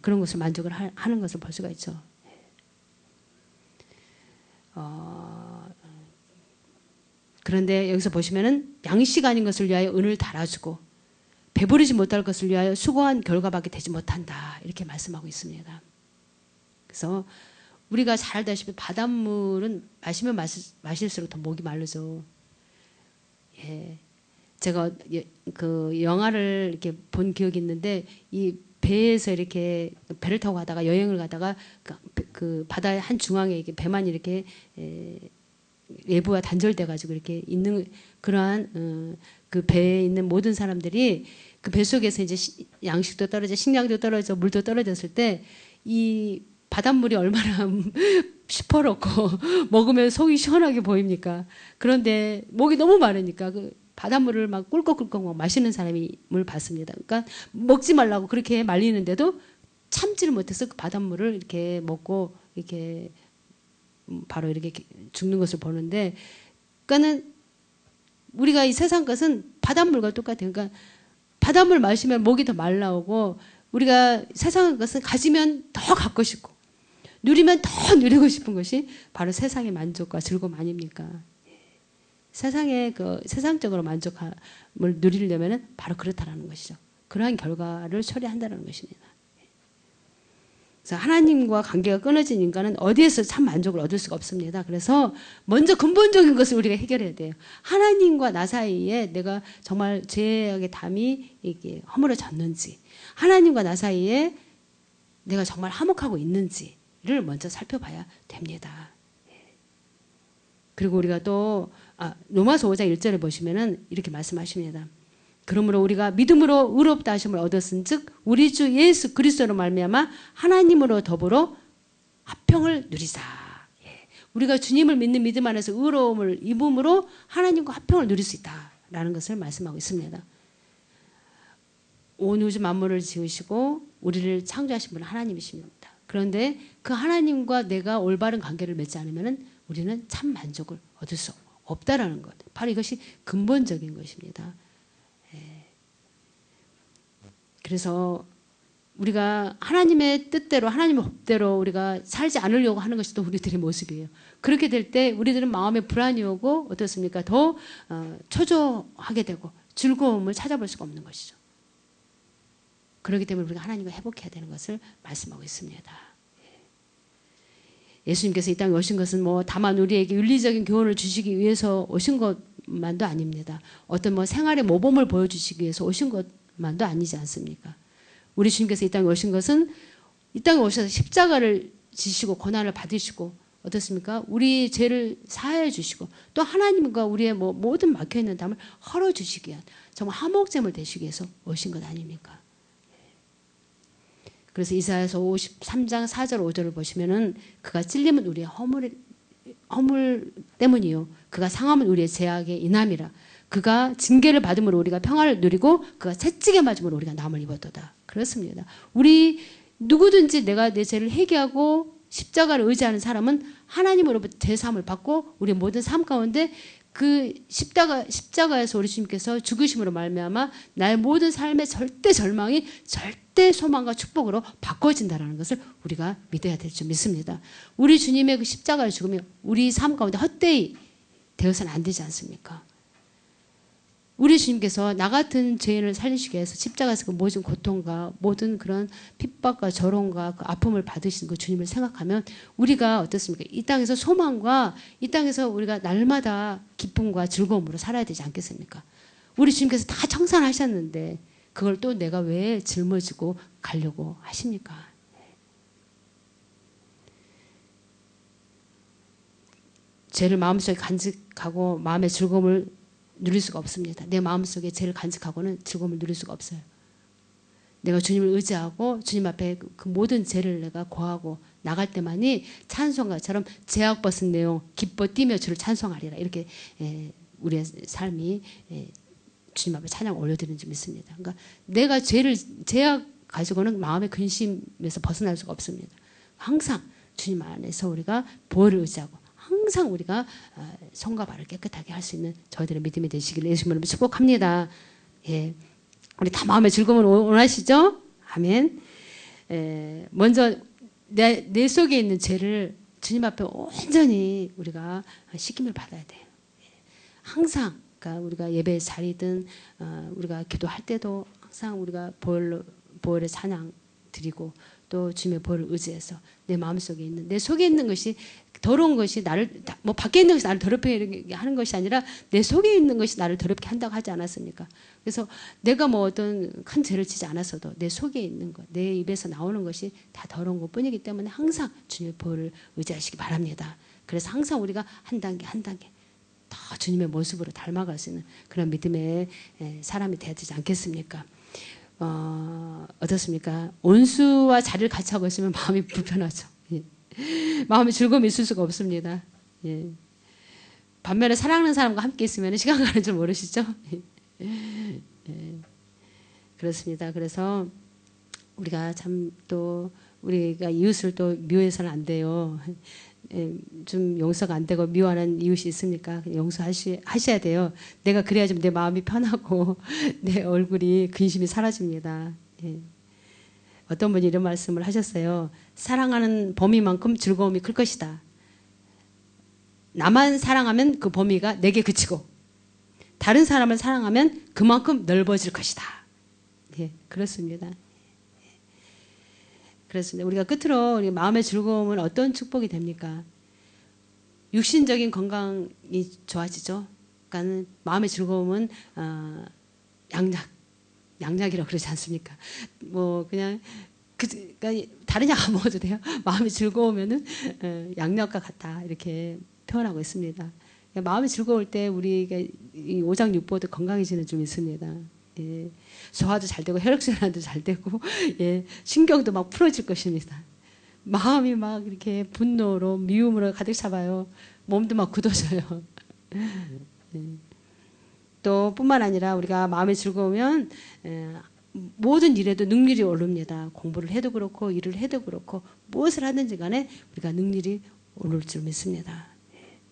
[SPEAKER 1] 그런 것을 만족을 하는 것을 볼 수가 있죠. 그런데 여기서 보시면은 양식 아닌 것을 위하여 은을 달아주고 배부르지 못할 것을 위하여 수고한 결과밖에 되지 못한다. 이렇게 말씀하고 있습니다. 그래서 우리가 잘 알다시피 바닷물은 마시면 마실수록 더 목이 마르죠. 예. 제가 그 영화를 이렇게 본 기억이 있는데 이 배에서 이렇게 배를 타고 가다가 여행을 가다가 그 바다의 한 중앙에 이렇게 배만 이렇게 외부와 단절돼 가지고 이렇게 있는 그러한 그 배에 있는 모든 사람들이 그 배 속에서 이제 양식도 떨어져 식량도 떨어져 물도 떨어졌을 때 이 바닷물이 얼마나 시퍼렇고 먹으면 속이 시원하게 보입니까? 그런데 목이 너무 마르니까 그 바닷물을 막 꿀꺽꿀꺽 막 마시는 사람을 봤습니다. 그러니까 먹지 말라고 그렇게 말리는데도 참지를 못해서 그 바닷물을 이렇게 먹고 이렇게 바로 이렇게 죽는 것을 보는데, 그러니까는 우리가 이 세상 것은 바닷물과 똑같아요. 그러니까 바닷물 마시면 목이 더 말라오고 우리가 세상 것은 가지면 더 갖고 싶고 누리면 더 누리고 싶은 것이 바로 세상의 만족과 즐거움 아닙니까? 세상의 그 세상적으로 만족함을 누리려면은 바로 그렇다라는 것이죠. 그러한 결과를 처리한다는 것입니다. 그래서 하나님과 관계가 끊어진 인간은 어디에서 참 만족을 얻을 수가 없습니다. 그래서 먼저 근본적인 것을 우리가 해결해야 돼요. 하나님과 나 사이에 내가 정말 죄악의 담이 이게 허물어졌는지, 하나님과 나 사이에 내가 정말 화목하고 있는지를 먼저 살펴봐야 됩니다. 그리고 우리가 또 로마서 5장 1절에 보시면은 이렇게 말씀하십니다. 그러므로 우리가 믿음으로 의롭다 하심을 얻었은즉 우리 주 예수 그리스도로 말미암아 하나님으로 더불어 화평을 누리자. 예. 우리가 주님을 믿는 믿음 안에서 의로움을 입음으로 하나님과 화평을 누릴 수 있다라는 것을 말씀하고 있습니다. 온 우주 만물을 지으시고 우리를 창조하신 분은 하나님이십니다. 그런데 그 하나님과 내가 올바른 관계를 맺지 않으면 우리는 참 만족을 얻을 수 없다라는 것. 바로 이것이 근본적인 것입니다. 그래서 우리가 하나님의 뜻대로 하나님의 법대로 우리가 살지 않으려고 하는 것이 또 우리들의 모습이에요. 그렇게 될 때 우리들은 마음에 불안이 오고 어떻습니까? 더 초조하게 되고 즐거움을 찾아볼 수가 없는 것이죠. 그렇기 때문에 우리가 하나님과 회복해야 되는 것을 말씀하고 있습니다. 예수님께서 이 땅에 오신 것은 다만 우리에게 윤리적인 교훈을 주시기 위해서 오신 것만도 아닙니다. 어떤 생활의 모범을 보여주시기 위해서 오신 것만도 아니지 않습니까? 우리 주님께서 이 땅에 오신 것은 이 땅에 오셔서 십자가를 지시고 고난을 받으시고 어떻습니까? 우리 죄를 사하여 주시고 또 하나님과 우리의 모든 막혀있는 담을 헐어주시기 위한 정말 화목제물 되시기 위해서 오신 것 아닙니까? 그래서 이사야서 53장 4절 5절을 보시면은 그가 찔림은 우리의 허물 때문이요 그가 상함은 우리의 죄악의 인함이라 그가 징계를 받음으로 우리가 평화를 누리고 그가 채찍에 맞음으로 우리가 남을 입었도다. 그렇습니다. 우리 누구든지 내가 내 죄를 회개하고 십자가를 의지하는 사람은 하나님으로부터 죄사함을 받고 우리 모든 삶 가운데 그 십자가에서 우리 주님께서 죽으심으로 말미암아 나의 모든 삶의 절대 절망이 절대 소망과 축복으로 바꿔진다는 것을 우리가 믿어야 될 줄 믿습니다. 우리 주님의 그 십자가의 죽음이 우리 삶 가운데 헛되이 되어서는 안 되지 않습니까? 우리 주님께서 나 같은 죄인을 살리시기 위해서 십자가에서 그 모든 고통과 모든 그런 핍박과 저롱과 그 아픔을 받으신 그 주님을 생각하면 우리가 어떻습니까? 이 땅에서 소망과 이 땅에서 우리가 날마다 기쁨과 즐거움으로 살아야 되지 않겠습니까? 우리 주님께서 다 청산하셨는데 그걸 또 내가 왜 짊어지고 가려고 하십니까? 죄를 마음속에 간직하고 마음의 즐거움을 누릴 수가 없습니다. 내 마음속에 죄를 간직하고는 즐거움을 누릴 수가 없어요. 내가 주님을 의지하고 주님 앞에 그 모든 죄를 내가 고하고 나갈 때만이 찬송가처럼 죄악 벗은 내용 기뻐 뛰며 주를 찬송하리라 이렇게 우리의 삶이 주님 앞에 찬양 올려드리는 줄 믿습니다. 그러니까 내가 죄악 가지고는 마음의 근심에서 벗어날 수가 없습니다. 항상 주님 안에서 우리가 보혈을 의지하고 항상 우리가 손과 발을 깨끗하게 할 수 있는 저희들의 믿음이 되시기를 예수님으로 축복합니다. 예, 우리 다 마음의 즐거움을 원하시죠? 아멘. 먼저 내 속에 있는 죄를 주님 앞에 온전히 우리가 씻김을 받아야 돼요. 항상 그러니까 우리가 예배 자리든 우리가 기도할 때도 항상 우리가 보혈의 찬양 드리고 또 주님의 보혈을 의지해서 내 마음속에 있는 내 속에 있는 것이 더러운 것이 나를 밖에 있는 것이 나를 더럽게 하는 것이 아니라 내 속에 있는 것이 나를 더럽게 한다고 하지 않았습니까? 그래서 내가 어떤 큰 죄를 지지 않았어도 내 속에 있는 것, 내 입에서 나오는 것이 다 더러운 것뿐이기 때문에 항상 주님의 보혈을 의지하시기 바랍니다. 그래서 항상 우리가 한 단계 한 단계 더 주님의 모습으로 닮아갈 수 있는 그런 믿음의 사람이 되어야 되지 않겠습니까? 어떻습니까? 온수와 자리를 같이 하고 있으면 마음이 불편하죠. 예. 마음에 즐거움이 있을 수가 없습니다. 예. 반면에 사랑하는 사람과 함께 있으면 시간 가는 줄 모르시죠? 예. 그렇습니다. 그래서 우리가 참 또 우리가 이웃을 또 미워해서는 안 돼요. 좀 용서가 안 되고 미워하는 이웃이 있습니까? 용서하셔야 돼요. 내가 그래야 좀 내 마음이 편하고 내 얼굴이 근심이 사라집니다. 예. 어떤 분이 이런 말씀을 하셨어요. 사랑하는 범위만큼 즐거움이 클 것이다. 나만 사랑하면 그 범위가 내게 그치고 다른 사람을 사랑하면 그만큼 넓어질 것이다. 예, 그렇습니다. 그렇습니다. 우리가 끝으로 우리 마음의 즐거움은 어떤 축복이 됩니까? 육신적인 건강이 좋아지죠. 그러니까 마음의 즐거움은 양약이라고 그러지 않습니까? 그냥 그러니까 다른 약 안 먹어도 돼요. 마음이 즐거우면은 양약과 같다 이렇게 표현하고 있습니다. 마음이 즐거울 때 우리가 이 오장육부도 건강해지는 좀 있습니다. 예. 소화도 잘 되고 혈액순환도 잘 되고 예. 신경도 막 풀어질 것입니다. 마음이 막 이렇게 분노로 미움으로 가득 차봐요. 몸도 막 굳어져요. 예. 또 뿐만 아니라 우리가 마음이 즐거우면 모든 일에도 능률이 오릅니다. 공부를 해도 그렇고 일을 해도 그렇고 무엇을 하든지 간에 우리가 능률이 오를 줄 믿습니다.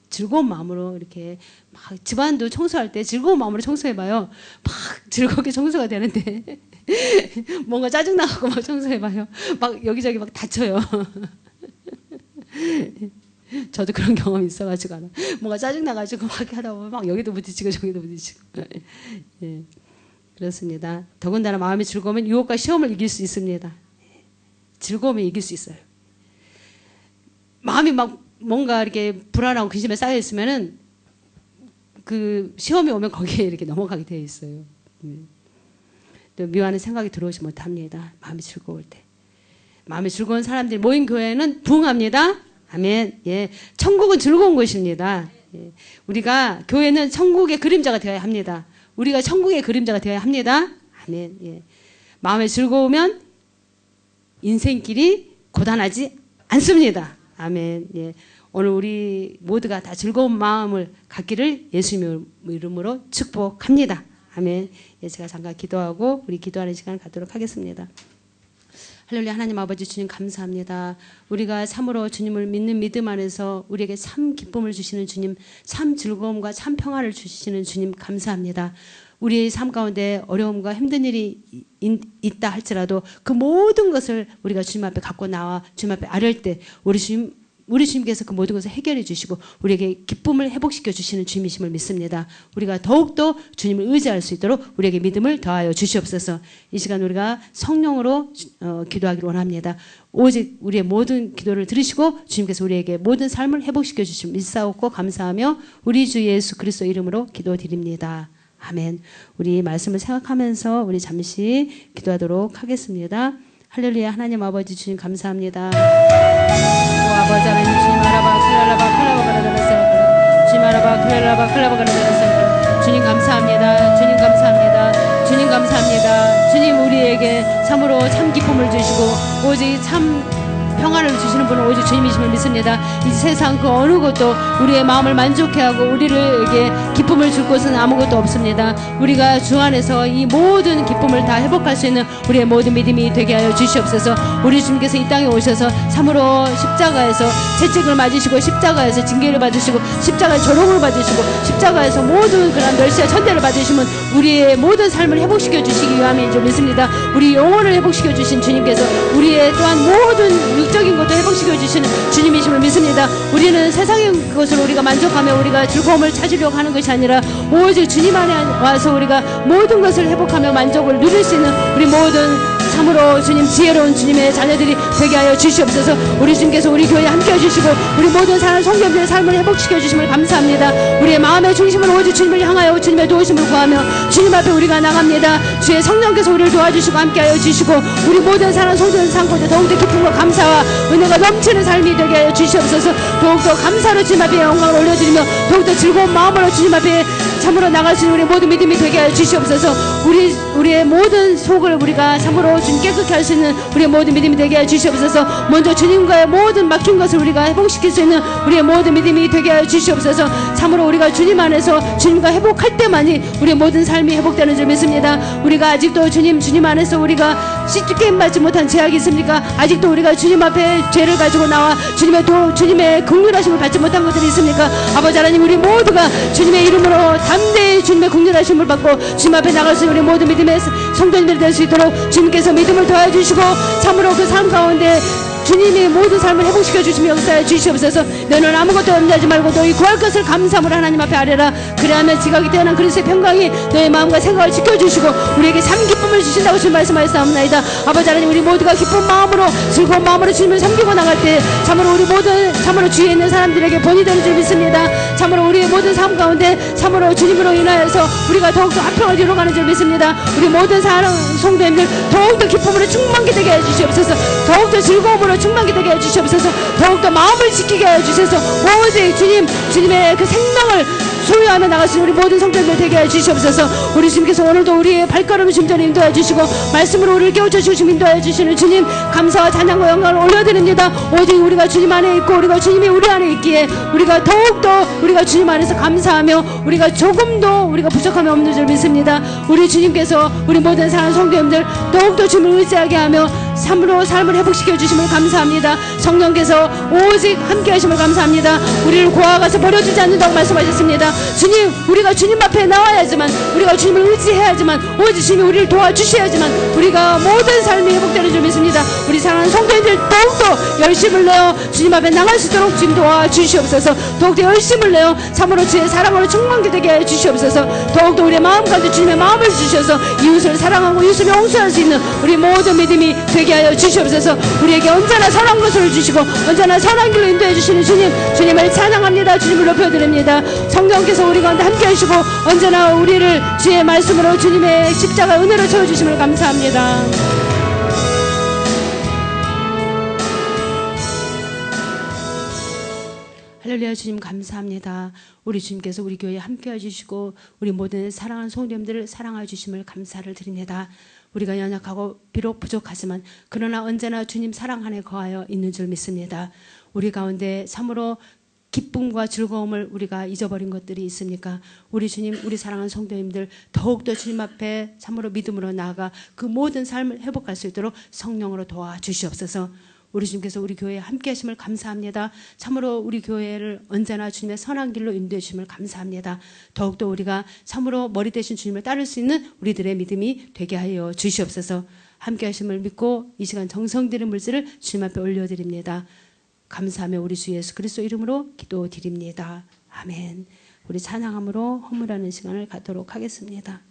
[SPEAKER 1] 즐거운 마음으로 이렇게 막 집안도 청소할 때 즐거운 마음으로 청소해봐요. 막 즐겁게 청소가 되는데 뭔가 짜증나고 막 청소해봐요. 막 여기저기 막 다쳐요. 저도 그런 경험이 있어가지고 뭔가 짜증나가지고 막 하다 보면 막 여기도 부딪히고 저기도 부딪히고 예, 그렇습니다. 더군다나 마음이 즐거우면 유혹과 시험을 이길 수 있습니다. 즐거우면 이길 수 있어요. 마음이 막 뭔가 이렇게 불안하고 근심에 쌓여 있으면은 그 시험이 오면 거기에 이렇게 넘어가게 되어 있어요. 또 미워하는 생각이 들어오지 못합니다. 마음이 즐거울 때. 마음이 즐거운 사람들이 모인 교회는 부흥합니다. 아멘. 예. 천국은 즐거운 곳입니다. 예. 우리가 교회는 천국의 그림자가 되어야 합니다. 우리가 천국의 그림자가 되어야 합니다. 아멘. 예. 마음이 즐거우면 인생길이 고단하지 않습니다. 아멘. 예. 오늘 우리 모두가 다 즐거운 마음을 갖기를 예수님의 이름으로 축복합니다. 아멘. 예, 제가 잠깐 기도하고 우리 기도하는 시간을 갖도록 하겠습니다. 할렐루야. 하나님 아버지 주님 감사합니다. 우리가 참으로 주님을 믿는 믿음 안에서 우리에게 참 기쁨을 주시는 주님, 참 즐거움과 참 평화를 주시는 주님 감사합니다. 우리의 삶 가운데 어려움과 힘든 일이 있다 할지라도 그 모든 것을 우리가 주님 앞에 갖고 나와 주님 앞에 아뢰을 때 우리 주님께서 그 모든 것을 해결해 주시고 우리에게 기쁨을 회복시켜 주시는 주님이심을 믿습니다. 우리가 더욱더 주님을 의지할 수 있도록 우리에게 믿음을 더하여 주시옵소서. 이 시간 우리가 성령으로 기도하기를 원합니다. 오직 우리의 모든 기도를 들으시고 주님께서 우리에게 모든 삶을 회복시켜 주시면 믿사옵고 감사하며 우리 주 예수 그리스도 이름으로 기도드립니다. 아멘. 우리 말씀을 생각하면서 우리 잠시 기도하도록 하겠습니다. 할렐루야. 하나님 아버지 주님 감사합니다. 아버지 하나님 주님 알아봐 클랄라바 클라바 가라다라서 주님 알아봐 클랄라바 클라바 가라다라서 주님 감사합니다. 주님 감사합니다. 주님 감사합니다. 주님 우리에게 참으로 참 기쁨을 주시고 오직 참 평안을 주시는 분은 오직 주님이심을 믿습니다. 이 세상 그 어느 것도 우리의 마음을 만족해 하고 우리에게 기쁨을 줄 것은 아무것도 없습니다. 우리가 주 안에서 이 모든 기쁨을 다 회복할 수 있는 우리의 모든 믿음이 되게 하여 주시옵소서. 우리 주님께서 이 땅에 오셔서 참으로 십자가에서 채찍을 맞으시고 십자가에서 징계를 받으시고 십자가에서 조롱을 받으시고 십자가에서 모든 그런 멸시와 천대를 받으시면 우리의 모든 삶을 회복시켜 주시기 위함인 줄 믿습니다. 우리 영혼을 회복시켜 주신 주님께서 우리의 또한 모든 육적인 것도 회복시켜 주시는 주님이심을 믿습니다. 우리는 세상의 것으로 우리가 만족하며 우리가 즐거움을 찾으려고 하는 것이 아니라 오직 주님 안에 와서 우리가 모든 것을 회복하며 만족을 누릴 수 있는 우리 모든 참으로 주님 지혜로운 주님의 자녀들이 되게 하여 주시옵소서. 우리 주님께서 우리 교회에 함께해 주시고 우리 모든 사람 성도들의 삶을 회복시켜 주심을 감사합니다. 우리의 마음의 중심은 오직 주님을 향하여 주님의 도우심을 구하며 주님 앞에 우리가 나갑니다. 주의 성령께서 우리를 도와주시고 함께하여 주시고 우리 모든 사람 성도들 삶고도 더욱더 기쁨과 감사와 은혜가 넘치는 삶이 되게 하여 주시옵소서. 더욱더 감사로 주님 앞에 영광을 올려드리며 더욱더 즐거운 마음으로 주님 앞에 참으로 나갈 수 있는 우리 모든 믿음이 되게 하여 주시옵소서. 우리의 모든 속을 우리가 참으로 주님 깨끗게 할 수 있는 우리의 모든 믿음이 되게 하여 주시옵소서. 먼저 주님과의 모든 막힌 것을 우리가 회복시킬 수 있는 우리의 모든 믿음이 되게 하여 주시옵소서. 참으로 우리가 주님 안에서 주님과 회복할 때만이 우리의 모든 삶이 회복되는 줄 믿습니다. 우리가 아직도 주님 안에서 우리가 씻게 받지 못한 죄악이 있습니까? 아직도 우리가 주님 앞에 죄를 가지고 나와 주님의 긍휼하심을 받지 못한 것들이 있습니까? 아버지 하나님 우리 모두가 주님의 이름으로 담대히 주님의 긍휼하심을 받고 주님 앞에 나갈 수 있는 우리 모든 믿음의 성도님들이 될 수 있도록 주님께서 믿음을 더해 주시고 참으로 그 삶 가운데 주님이 모든 삶을 회복시켜 주시며 역사해 주시옵소서. 너는 아무것도 염려하지 말고 너희 구할 것을 감사함으로 하나님 앞에 아뢰라. 그래야만 지각이 태어난 그리스도의 평강이 너의 마음과 생각을 지켜주시고 우리에게 참 기쁨을 주신다고 주님 말씀하였사옵나이다. 아버지 하나님 우리 모두가 기쁜 마음으로 즐거운 마음으로 주님을 섬기고 나갈 때 참으로 우리 모든 참으로 주위에 있는 사람들에게 본이 되는 줄 믿습니다. 참으로 우리의 모든 삶 가운데 참으로 주님으로 인하여서 우리가 더욱더 화평을 이루어가는 줄 믿습니다. 우리 모든 사랑 성도님들 더욱더 기쁨으로 충만케 되게 해주시옵소서. 더욱더 즐거움으로 사랑으로 충만케 되게 해주시옵소서. 더욱더 마음을 지키게 해주셔서 오직 주님의 그 생명을 소유하며 나가시는 우리 모든 성도님들 되게 해주시옵소서. 우리 주님께서 오늘도 우리의 발걸음 심전에 인도해 주시고 말씀으로 우리를 깨우쳐 주시고 인도해 주시는 주님 감사와 찬양과 영광을 올려드립니다. 오직 우리가 주님 안에 있고 우리가 주님이 우리 안에 있기에 우리가 더욱더 우리가 주님 안에서 감사하며 우리가 조금도 우리가 부족함이 없는 줄 믿습니다. 우리 주님께서 우리 모든 사랑하는 성도님들 더욱더 주님을 의지하게 하며 삶으로 삶을 회복시켜 주심을 감사합니다. 성령께서 오직 함께 하심을 감사합니다. 우리를 고아가서 버려주지 않는다고 말씀하셨습니다. 주님, 우리가 주님 앞에 나와야지만 우리가 주님을 의지해야지만 오직 주님이 우리를 도와주셔야지만 우리가 모든 삶이 회복되는 줄 믿습니다. 우리 사랑하는 성도님들 더욱더 열심을 내어 주님 앞에 나갈 수 있도록 주님 도와주시옵소서. 더욱더 열심을 내어 참으로 주의 사랑으로 충만케 되게 해주시옵소서. 더욱더 우리의 마음까지 주님의 마음을 주셔서 이웃을 사랑하고 이웃을 용서할 수 있는 우리 모든 믿음이 되게 하여 주시옵소서. 우리에게 언제나 선한 것을 주시고 언제나 선한 길로 인도해 주시는 주님을 찬양합니다. 주님을 높여드립니다. 성령께서 우리 가운데 함께 하시고 언제나 우리를 주의 말씀으로 주님의 십자가 은혜로 채워주심을 감사합니다. 할렐루야. 주님 감사합니다. 우리 주님께서 우리 교회에 함께 해주시고 우리 모든 사랑하는 성도님들을 사랑해 주심을 감사를 드립니다. 우리가 연약하고 비록 부족하지만 그러나 언제나 주님 사랑 안에 거하여 있는 줄 믿습니다. 우리 가운데 참으로 기쁨과 즐거움을 우리가 잊어버린 것들이 있습니까? 우리 주님, 우리 사랑하는 성도님들 더욱더 주님 앞에 참으로 믿음으로 나아가 그 모든 삶을 회복할 수 있도록 성령으로 도와주시옵소서. 우리 주님께서 우리 교회에 함께 하심을 감사합니다. 참으로 우리 교회를 언제나 주님의 선한 길로 인도해 주심을 감사합니다. 더욱더 우리가 참으로 머리 대신 주님을 따를 수 있는 우리들의 믿음이 되게 하여 주시옵소서. 함께 하심을 믿고 이 시간 정성 들인 물질을 주님 앞에 올려드립니다. 감사하며 우리 주 예수 그리스도 이름으로 기도드립니다. 아멘. 우리 찬양함으로 허물하는 시간을 갖도록 하겠습니다.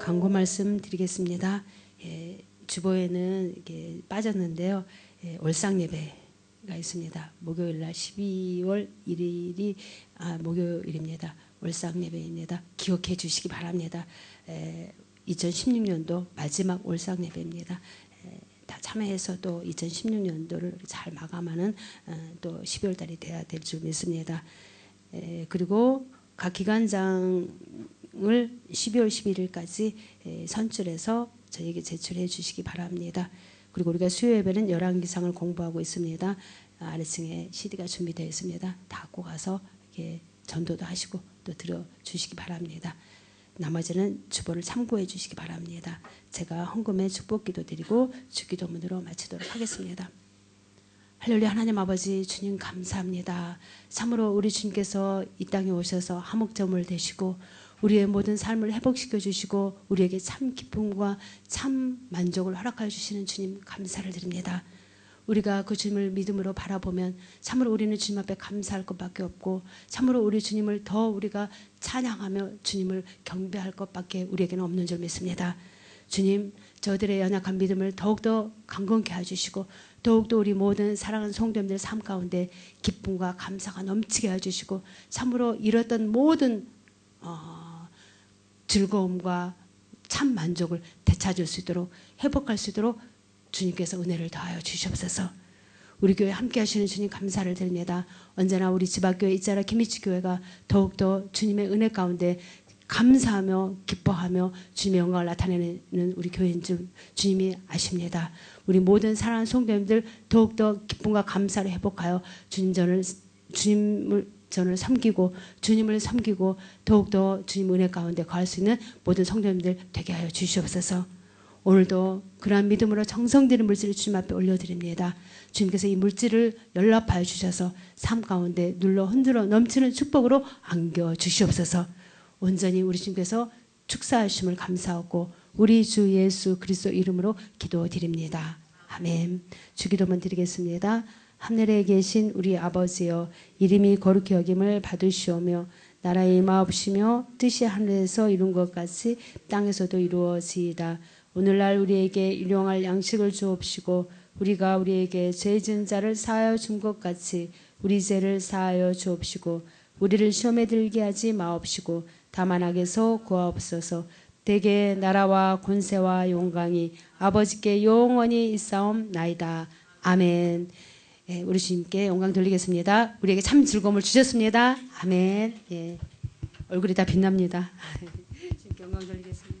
[SPEAKER 1] 광고 말씀 드리겠습니다. 주보에는 이렇게 빠졌는데요. 올상 예배가 있습니다. 목요일 날 12월 1일이 목요일입니다. 올상 예배입니다. 기억해 주시기 바랍니다. 2016년도 마지막 올상 예배입니다. 다 참여해서 또 2016년도를 잘 마감하는 또 12월 달이 돼야 될 줄 믿습니다. 그리고 각 기관장을 12월 11일까지 선출해서 저에게 제출해 주시기 바랍니다. 그리고 우리가 수요 예배는 열왕기상을 공부하고 있습니다. 아래층에 CD가 준비되어 있습니다. 다 갖고 가서 이렇게 전도도 하시고 또 들어주시기 바랍니다. 나머지는 주보를 참고해 주시기 바랍니다. 제가 헌금에 축복기도 드리고 주기도문으로 마치도록 하겠습니다. 할렐루야. 하나님 아버지 주님 감사합니다. 참으로 우리 주님께서 이 땅에 오셔서 화목제물 되시고 우리의 모든 삶을 회복시켜 주시고 우리에게 참 기쁨과 참 만족을 허락하여 주시는 주님 감사를 드립니다. 우리가 그 주님을 믿음으로 바라보면 참으로 우리는 주님 앞에 감사할 것밖에 없고 참으로 우리 주님을 더 우리가 찬양하며 주님을 경배할 것밖에 우리에게는 없는 줄 믿습니다. 주님, 저들의 연약한 믿음을 더욱더 강건케 해주시고 더욱더 우리 모든 사랑하는 성도님들 삶 가운데 기쁨과 감사가 넘치게 해주시고 참으로 잃었던 모든 즐거움과 참 만족을 되찾을 수 있도록 회복할 수 있도록 주님께서 은혜를 더하여 주시옵소서. 우리 교회 함께 하시는 주님 감사를 드립니다. 언제나 우리 지박교회 이자라 김희치 교회가 더욱더 주님의 은혜 가운데 감사하며 기뻐하며 주님의 영광을 나타내는 우리 교회인 줄 주님이 아십니다. 우리 모든 사랑하는 성도님들 더욱더 기쁨과 감사를 회복하여 주님을 섬기고 주님을 섬기고 더욱더 주님 은혜 가운데 거할 수 있는 모든 성도님들 되게 하여 주시옵소서. 오늘도 그러한 믿음으로 정성들인 물질을 주님 앞에 올려드립니다. 주님께서 이 물질을 연락하여 주셔서 삶 가운데 눌러 흔들어 넘치는 축복으로 안겨 주시옵소서. 온전히 우리 주님께서 축사하심을 감사하고 우리 주 예수 그리스도 이름으로 기도드립니다. 아멘. 주기도문 드리겠습니다. 하늘에 계신 우리 아버지여, 이름이 거룩히 여김을 받으시오며 나라의 임하옵시며 뜻이 하늘에서 이룬 것 같이 땅에서도 이루어지이다. 오늘날 우리에게 일용할 양식을 주옵시고 우리가 우리에게 죄 지은 자를 사하여 준 것 같이 우리 죄를 사하여 주옵시고 우리를 시험에 들게 하지 마옵시고 다만 악에서 구하옵소서. 대개 나라와 권세와 영광이 아버지께 영원히 있사옵나이다. 아멘. 우리 주님께 영광 돌리겠습니다. 우리에게 참 즐거움을 주셨습니다. 아멘. 얼굴이 다 빛납니다. 주님께 영광 돌리겠습니다.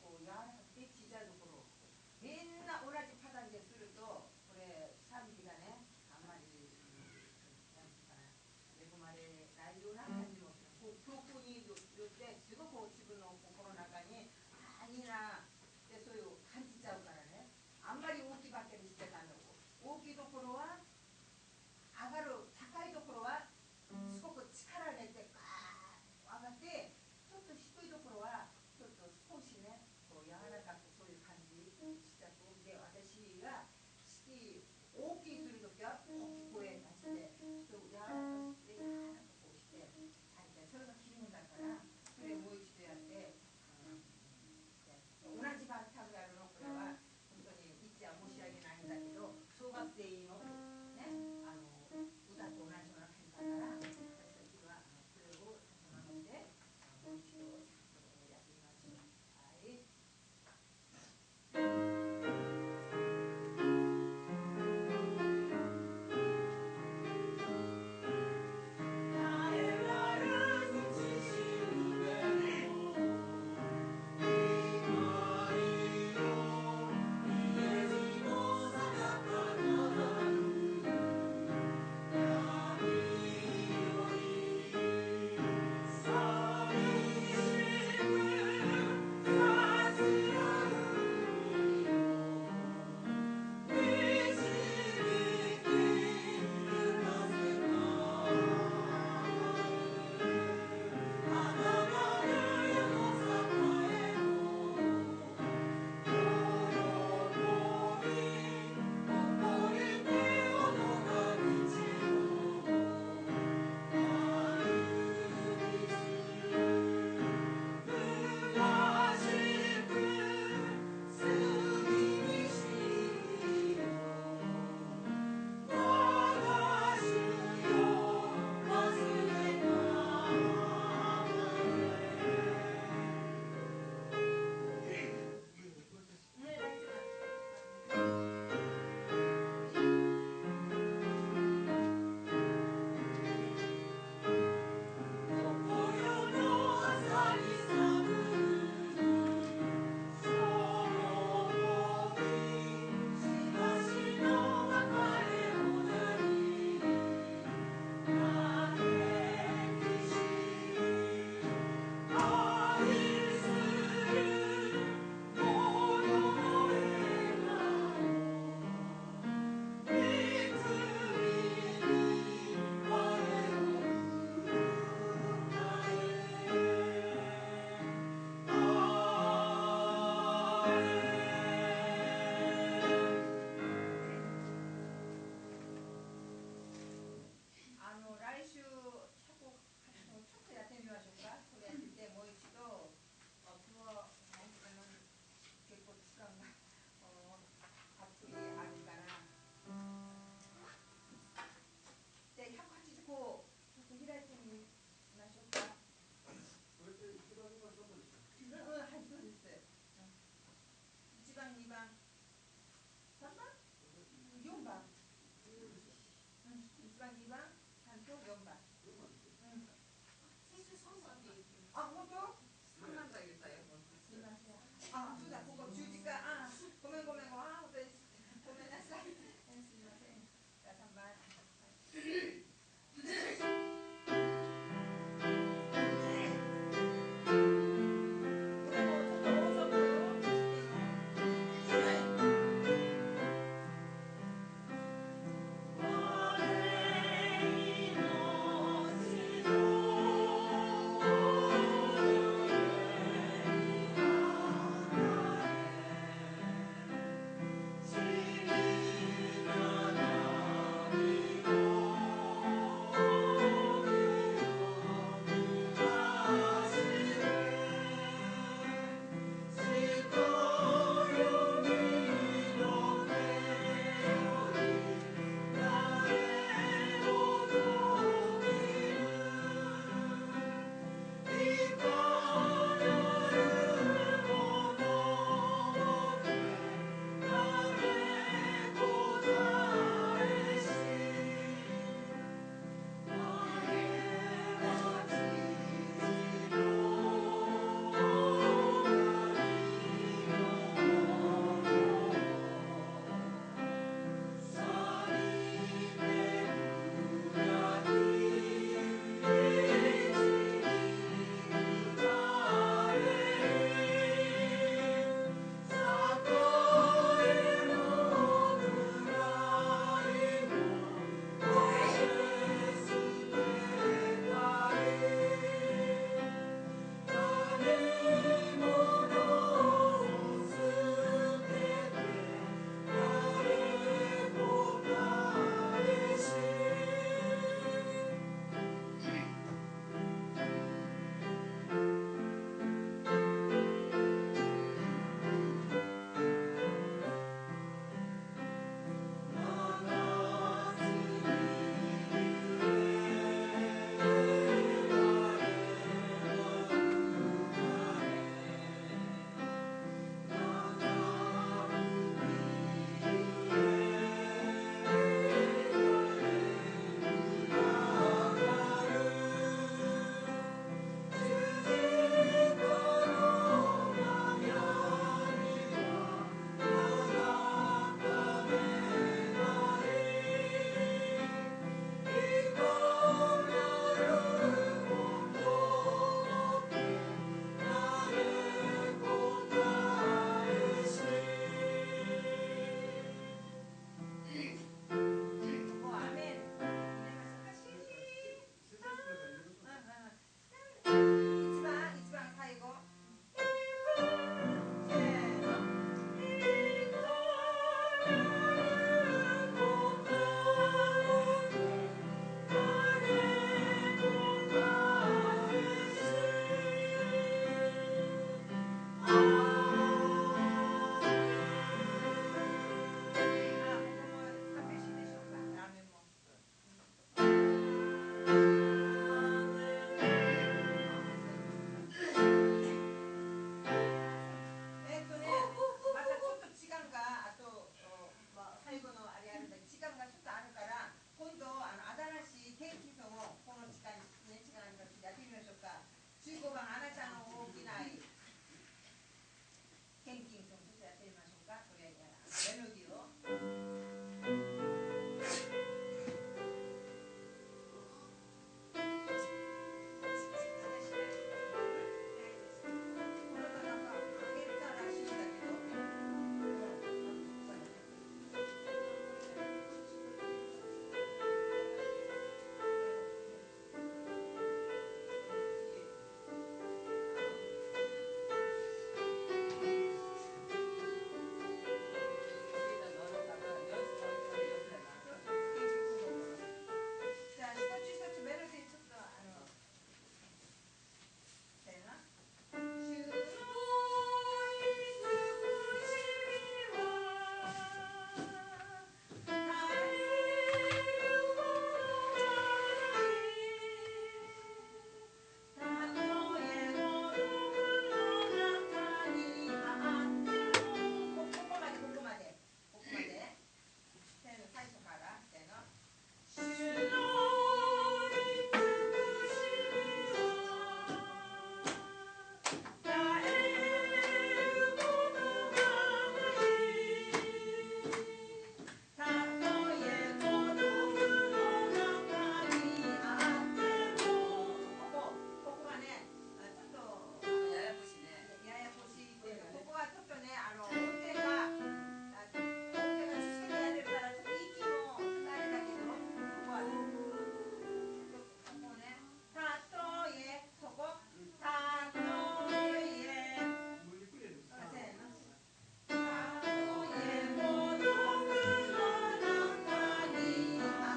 [SPEAKER 2] 그렇고 야 햇빛 지자도 그렇고 맨날